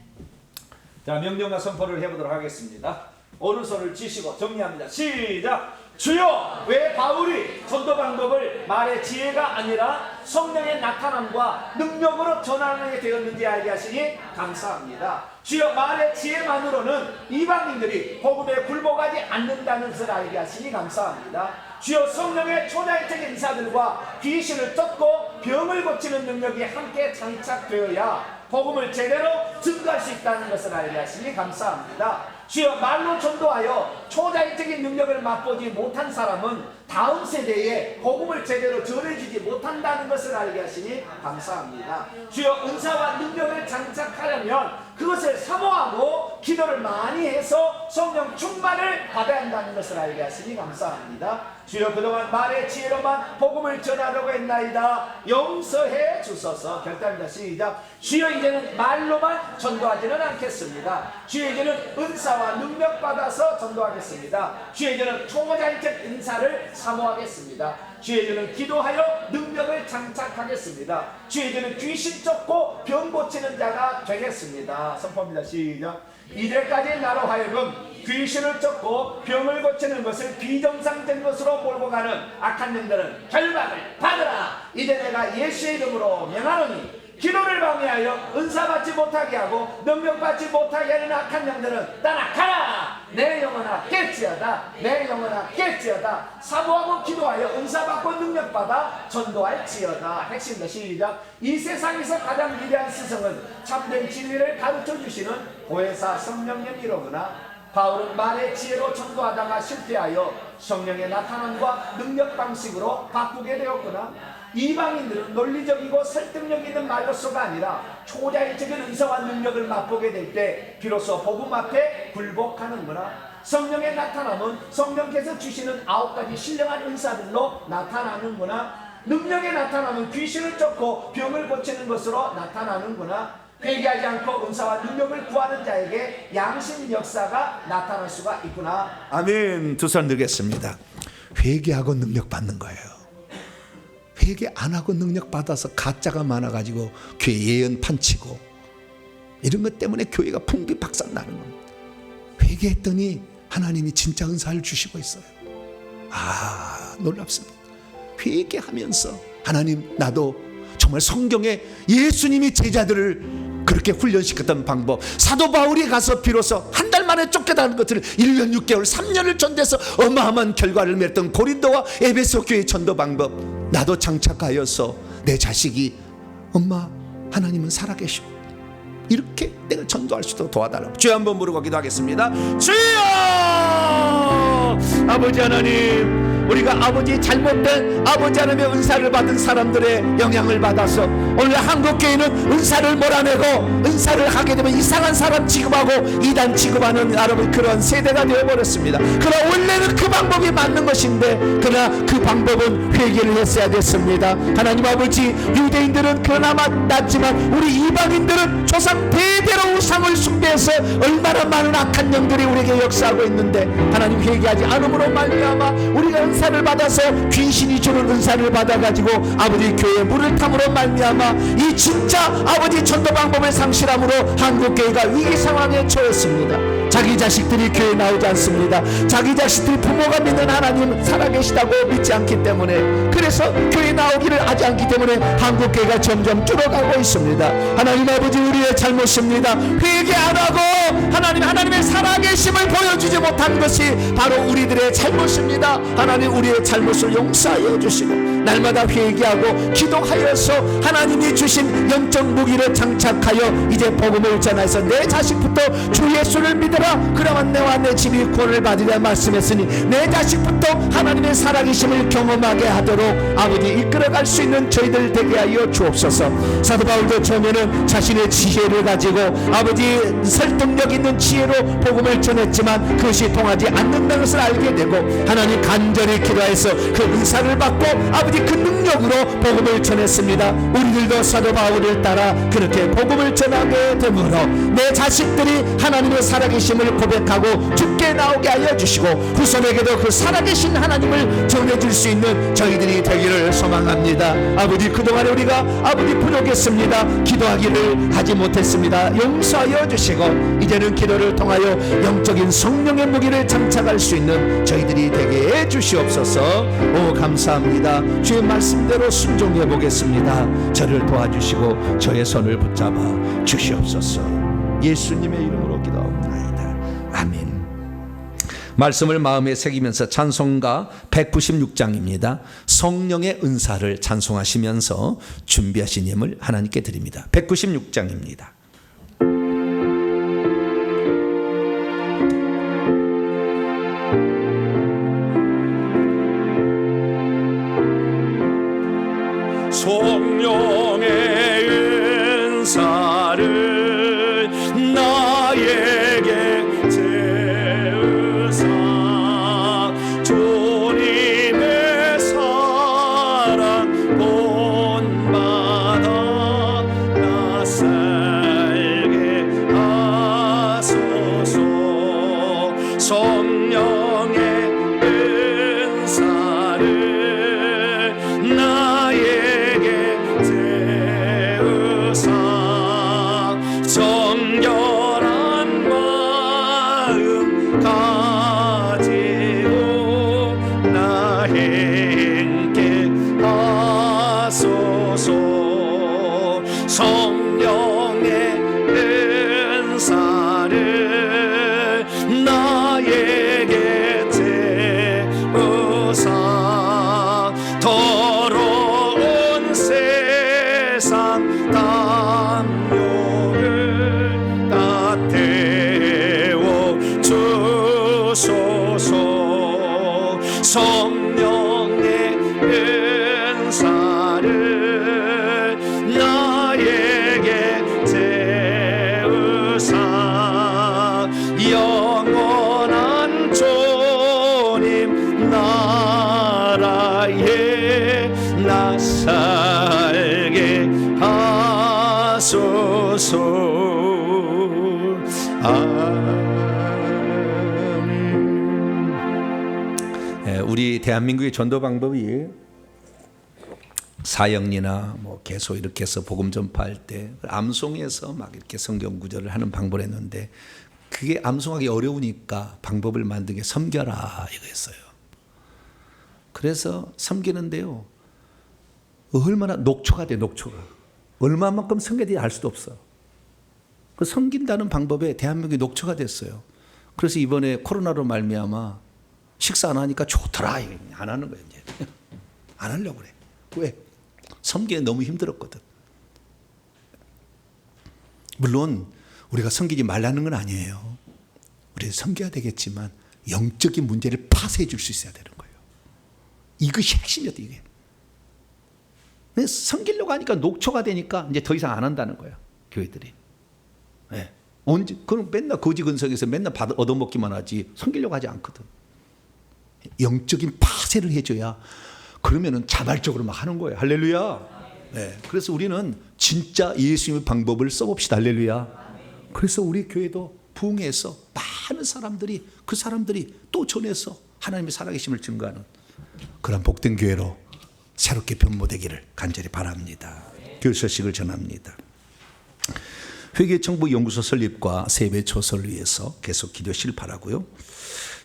자, 명령과 선포를 해보도록 하겠습니다. 오른손을 쥐시고 정리합니다. 시작. 주여, 왜 바울이 전도 방법을 말의 지혜가 아니라 성령의 나타남과 능력으로 전하게 되었는지 알게 하시니 감사합니다. 주여, 말의 지혜만으로는 이방인들이 복음에 굴복하지 않는다는 것을 알게 하시니 감사합니다. 주여, 성령의 초자의적 인사들과 귀신을 쫓고 병을 고치는 능력이 함께 장착되어야 복음을 제대로 증거할 수 있다는 것을 알게 하시니 감사합니다. 주여, 말로 전도하여 초자의적인 능력을 맛보지 못한 사람은 다음 세대에 복음을 제대로 전해주지 못한다는 것을 알게 하시니 감사합니다. 주여, 은사와 능력을 장착하려면 그것을 사모하고 기도를 많이 해서 성령 충만을 받아야 한다는 것을 알게 하시니 감사합니다. 주여, 그동안 말의 지혜로만 복음을 전하려고 했나이다. 용서해 주소서. 결단합니다. 시작. 주여, 이제는 말로만 전도하지는 않겠습니다. 주여, 이제는 은사와 능력 받아서 전도하겠습니다. 주여, 이제는 초자의적 인사를 사모하겠습니다. 주여, 이제는 기도하여 능력을 장착하겠습니다. 주여, 이제는 귀신 쫓고 병 고치는 자가 되겠습니다. 선포합니다. 시작. 이제까지 나로 하여금 귀신을 쫓고 병을 고치는 것을 비정상적인 것으로 몰고 가는 악한 영들은 결박을 받으라. 이제 내가 예수의 이름으로 명하노니 기도를 방해하여 은사 받지 못하게 하고 능력 받지 못하게 하는 악한 영들은 떠나가라. 내 영혼아 깰지어다. 내 영혼아 깰지어다. 사모하고 기도하여 은사 받고 능력 받아 전도할지어다. 핵심입니다. 시작. 이 세상에서 가장 위대한 스승은 참된 진리를 가르쳐 주시는 보혜사 성령님이로구나. 바울은 말의 지혜로 전도하다가 실패하여 성령의 나타남과 능력 방식으로 바꾸게 되었구나. 이방인들은 논리적이고 설득력 있는 말로서가 아니라 초자의적인 은사와 능력을 맛보게 될 때 비로소 복음 앞에 굴복하는구나. 성령의 나타남은 성령께서 주시는 9가지 신령한 은사들로 나타나는구나. 능력의 나타남은 귀신을 쫓고 병을 고치는 것으로 나타나는구나. 회개하지 않고 은사와 능력을 구하는 자에게 양심 역사가 나타날 수가 있구나. 아멘. 두 손 들겠습니다. 회개하고 능력 받는 거예요. 회개 안 하고 능력 받아서 가짜가 많아가지고 교회 예언 판치고 이런 것 때문에 교회가 풍비 박산 나는 겁니다. 회개했더니 하나님이 진짜 은사를 주시고 있어요. 아, 놀랍습니다. 회개하면서 하나님, 나도 정말 성경에 예수님이 제자들을 그렇게 훈련시켰던 방법, 사도 바울이 가서 비로소 한 달 만에 쫓겨나는 것을 1년 6개월 3년을 전대해서 어마어마한 결과를 맺었던 고린도와 에베소 교회의 전도 방법, 나도 장착하여서 내 자식이 엄마 하나님은 살아계시고 이렇게 내가 전도할 수 있도록 도와달라고 주여 한번 부르고 기도하겠습니다. 주여, 아버지 하나님, 우리가 아버지 잘못된 아버지 하나님의 은사를 받은 사람들의 영향을 받아서 오늘 한국교회는 은사를 몰아내고 은사를 하게 되면 이상한 사람 취급하고 이단 취급하는 여러분 그런 세대가 되어버렸습니다. 그러나 원래는 그 방법이 맞는 것인데 그러나 그 방법은 회개를 했어야 됐습니다. 하나님 아버지, 유대인들은 그나마 낫지만 우리 이방인들은 조상 대대로 우상을 숭배해서 얼마나 많은 악한 영들이 우리에게 역사하고 있는데 하나님 회개하지 않음으로 말미암아 우리가 은사를 받아서 귀신이 주는 은사를 받아가지고 아버지 교회에 물을 탐으로 말미암아 이 진짜 아버지 전도 방법을 상실함으로 한국교회가 위기 상황에 처했습니다. 자기 자식들이 교회에 나오지 않습니다. 자기 자식들이 부모가 믿는 하나님 살아계시다고 믿지 않기 때문에, 그래서 교회 나오기를 하지 않기 때문에 한국교회가 점점 줄어가고 있습니다. 하나님 아버지, 우리의 잘못입니다. 회개 안 하고 하나님의 살아계심을 보여주지 못한 것이 바로 우리들의 잘못입니다. 하나님, 우리의 잘못을 용서하여 주시고 날마다 회개하고 기도하여서 하나님이 주신 영적 무기를 장착하여 이제 복음을 전해서 내 자식부터 주 예수를 믿으라. 그러면 내와 내 집이 구원을 받으리라 말씀했으니 내 자식부터 하나님의 살아계심을 경험하게 하도록 아버지 이끌어갈 수 있는 저희들 되게 하여 주옵소서. 사도 바울도 처음에는 자신의 지혜를 가지고 아버지 설득력 있는 지혜로 복음을 전했지만 그것이 통하지 않는다는 것을 알게 되고 하나님 간절히 기도해서 그 은사를 받고 아버지 그 능력으로 복음을 전했습니다. 우리들도 사도 바울을 따라 그렇게 복음을 전하게 되므로 내 자식들이 하나님의 살아계심을 고백하고 주께 나오게 하여 주시고 후손에게도 그 살아계신 하나님을 전해줄 수 있는 저희들이 되기를 소망합니다. 아버지, 그동안에 우리가 아버지 부족했습니다. 기도하기를 하지 못했습니다. 용서하여 주시고 이제는 기도를 통하여 영적인 성령의 무기를 장착할 수 있는 저희들이 되게 해 주시옵소서. 오, 감사합니다. 주의 말씀대로 순종해 보겠습니다. 저를 도와주시고 저의 손을 붙잡아 주시옵소서. 예수님의 이름으로 기도합니다. 아멘. 말씀을 마음에 새기면서 찬송가 196장입니다. 성령의 은사를 찬송하시면서 준비하신 예물 하나님께 드립니다. 196장입니다. 성령의 은사를 나에게 제으사 주님의 사랑 본받아 나 살게 하소서. 성령의 은사를 나에게 제으사 정결한 마음 가지고 나 행케 하소서. 성령의 은사를 나에게 제으사 더러운 세상 담요를 다 태워 주소서. 성령의 은사를 나에게 제으사 영원한 주님 나라에 나 살게 하소서. 아멘. 우리 대한민국의 전도 방법이 사형리나 뭐 계속 이렇게 해서 복음 전파할 때 암송해서 막 이렇게 성경 구절을 하는 방법을 했는데 그게 암송하기 어려우니까 방법을 만든 게 섬겨라 이거였어요. 그래서 섬기는데요, 얼마나 녹초가 돼. 녹초가 얼마만큼 섬겨야 될지 알 수도 없어. 그 섬긴다는 방법에 대한민국이 녹초가 됐어요. 그래서 이번에 코로나로 말미암아 식사 안 하니까 좋더라 안 하는 거예요. 이제 안 하려고 그래. 왜? 섬기기 너무 힘들었거든. 물론 우리가 섬기지 말라는 건 아니에요. 우리 섬겨야 되겠지만 영적인 문제를 파쇄해 줄 수 있어야 되는 거예요. 이것이 핵심이었다 이게. 근데 섬기려고 하니까 녹초가 되니까 이제 더 이상 안 한다는 거예요. 교회들이. 네. 언제 그럼 맨날 거지 근성에서 맨날 얻어먹기만 하지 섬기려고 하지 않거든. 영적인 파쇄를 해줘야 그러면은 자발적으로 막 하는 거예요. 할렐루야. 네. 그래서 우리는 진짜 예수님의 방법을 써봅시다. 할렐루야. 그래서 우리 교회도 부흥해서 많은 사람들이 그 사람들이 또 전해서 하나님의 살아계심을 증거하는 그런 복된 교회로 새롭게 변모되기를 간절히 바랍니다. 교회 소식을 전합니다. 회개청부 연구소 설립과 세배 초설을 위해서 계속 기도하시길 바라고요.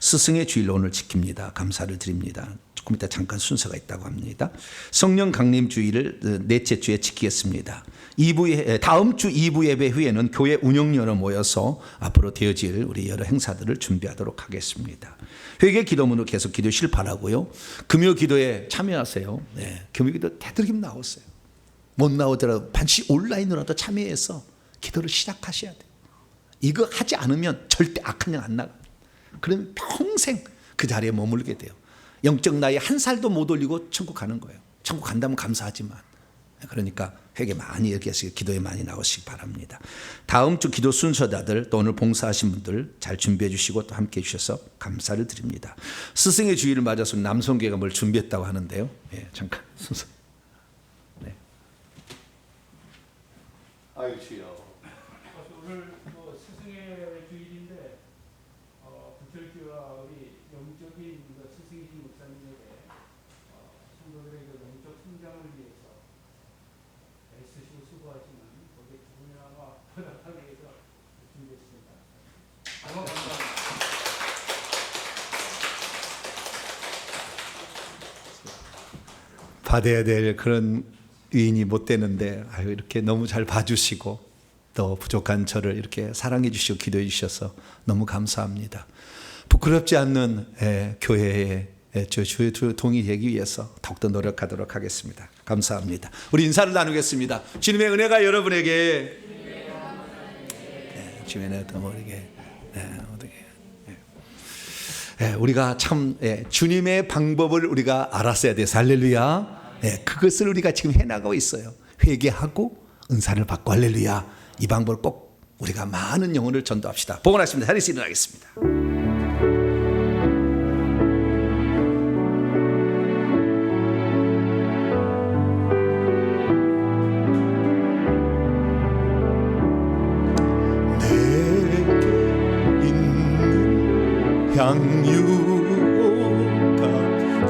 스승의 주일 오늘 지킵니다. 감사를 드립니다. 조금 이따 잠깐 순서가 있다고 합니다. 성령 강림 주일을 넷째 주에 지키겠습니다. 다음 주 2부 예배 후에는 교회 운영위원회 모여서 앞으로 되어질 우리 여러 행사들을 준비하도록 하겠습니다. 회개 기도문으로 계속 기도하시길 바라고요. 금요 기도에 참여하세요. 네, 금요 기도 대들김 나오세요. 못 나오더라도 반드시 온라인으로라도 참여해서 기도를 시작하셔야 돼요. 이거 하지 않으면 절대 악한 영 안 나가. 그러면 평생 그 자리에 머물게 돼요. 영적 나이 한 살도 못 올리고 천국 가는 거예요. 천국 간다면 감사하지만. 그러니까 회개 많이 얘기하시고 기도에 많이 나오시기 바랍니다. 다음 주 기도 순서자들 또 오늘 봉사하신 분들 잘 준비해 주시고 또 함께 해 주셔서 감사를 드립니다. 스승의 주일을 맞아서 남성교회가 뭘 준비했다고 하는데요. 예, 잠깐 순서. 네. 아유 주여. 오늘 스승의 주일인데 부철교와 우리 영적인 스승이신 목사님에게 성도들의 영적 성장을 위해서 애쓰시고 수고하지만 거기에 조금이나마 보답하기 위해서 준비했습니다. 감사합니다. 받아야 될 그런 위인이 못 되는데 아유 이렇게 너무 잘 봐주시고 또 부족한 저를 이렇게 사랑해 주시고 기도해 주셔서 너무 감사합니다. 부끄럽지 않는 교회에 주의 동의되기 위해서 더욱더 노력하도록 하겠습니다. 감사합니다. 우리 인사를 나누겠습니다. 주님의 은혜가 여러분에게 주님의 은혜가 우리에게 우리가 참 주님의 방법을 우리가 알았어야 돼요. 할렐루야. 그것을 우리가 지금 해나가고 있어요. 회개하고 은사를 받고 할렐루야. 이 방법을 꼭 우리가 많은 영혼을 전도합시다. 복원하십니다. 자리에서 일어나겠습니다. 향유가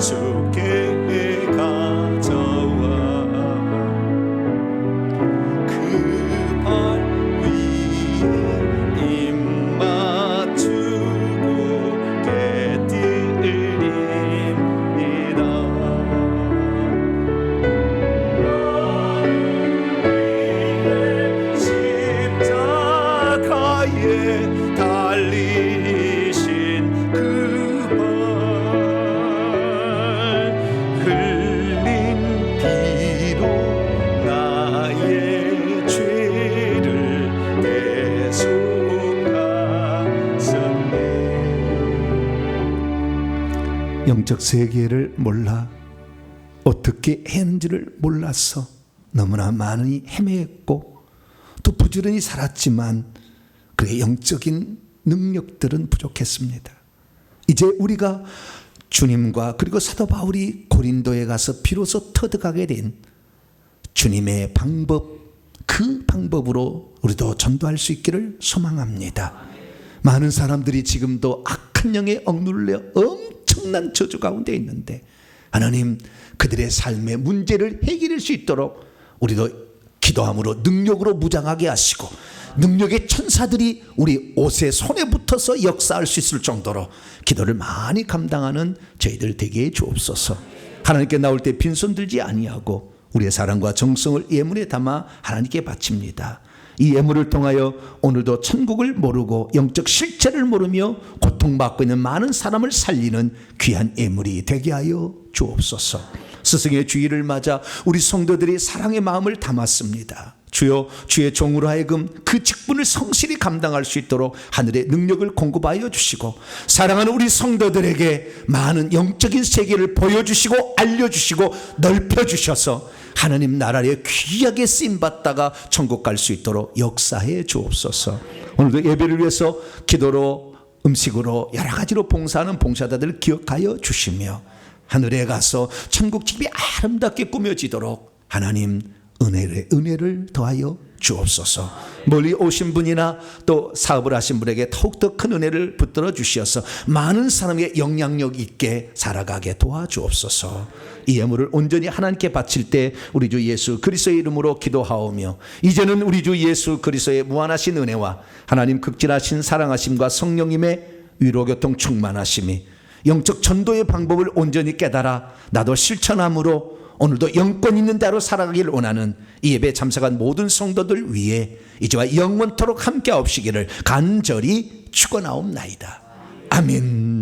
주께 가져와 그 발 위에 입 맞추고 깨뜨립니다. 십자가에 달리신 영적 세계를 몰라 어떻게 했는지를 몰라서 너무나 많이 헤매했고 또 부지런히 살았지만 그의 영적인 능력들은 부족했습니다. 이제 우리가 주님과 그리고 사도 바울이 고린도에 가서 비로소 터득하게 된 주님의 방법, 그 방법으로 우리도 전도할 수 있기를 소망합니다. 많은 사람들이 지금도 악한 영에 억눌려 엄청난 저주 가운데 있는데 하나님 그들의 삶의 문제를 해결할 수 있도록 우리도 기도함으로 능력으로 무장하게 하시고 능력의 천사들이 우리 옷에 손에 붙어서 역사할 수 있을 정도로 기도를 많이 감당하는 저희들 되게 주옵소서. 하나님께 나올 때 빈손 들지 아니하고 우리의 사랑과 정성을 예물에 담아 하나님께 바칩니다. 이 예물을 통하여 오늘도 천국을 모르고 영적 실체를 모르며 고통받고 있는 많은 사람을 살리는 귀한 예물이 되게 하여 주옵소서. 스승의 주일을 맞아 우리 성도들이 사랑의 마음을 담았습니다. 주여 주의 종으로 하여금 그 직분을 성실히 감당할 수 있도록 하늘의 능력을 공급하여 주시고 사랑하는 우리 성도들에게 많은 영적인 세계를 보여주시고 알려주시고 넓혀주셔서 하나님 나라에 귀하게 쓰임받다가 천국 갈 수 있도록 역사해 주옵소서. 오늘도 예배를 위해서 기도로 음식으로 여러 가지로 봉사하는 봉사자들을 기억하여 주시며 하늘에 가서 천국집이 아름답게 꾸며지도록 하나님 은혜를 더하여 주옵소서. 멀리 오신 분이나 또 사업을 하신 분에게 더욱더 큰 은혜를 붙들어 주시어서 많은 사람에게 영향력 있게 살아가게 도와주옵소서. 이 예물을 온전히 하나님께 바칠 때 우리 주 예수 그리스도의 이름으로 기도하오며 이제는 우리 주 예수 그리스도의 무한하신 은혜와 하나님 극진하신 사랑하심과 성령님의 위로교통 충만하심이 영적 전도의 방법을 온전히 깨달아 나도 실천함으로 오늘도 영권 있는 대로 살아가기를 원하는 이 예배에 참석한 모든 성도들 위해 이제와 영원토록 함께 하옵시기를 간절히 축원하옵나이다. 아멘.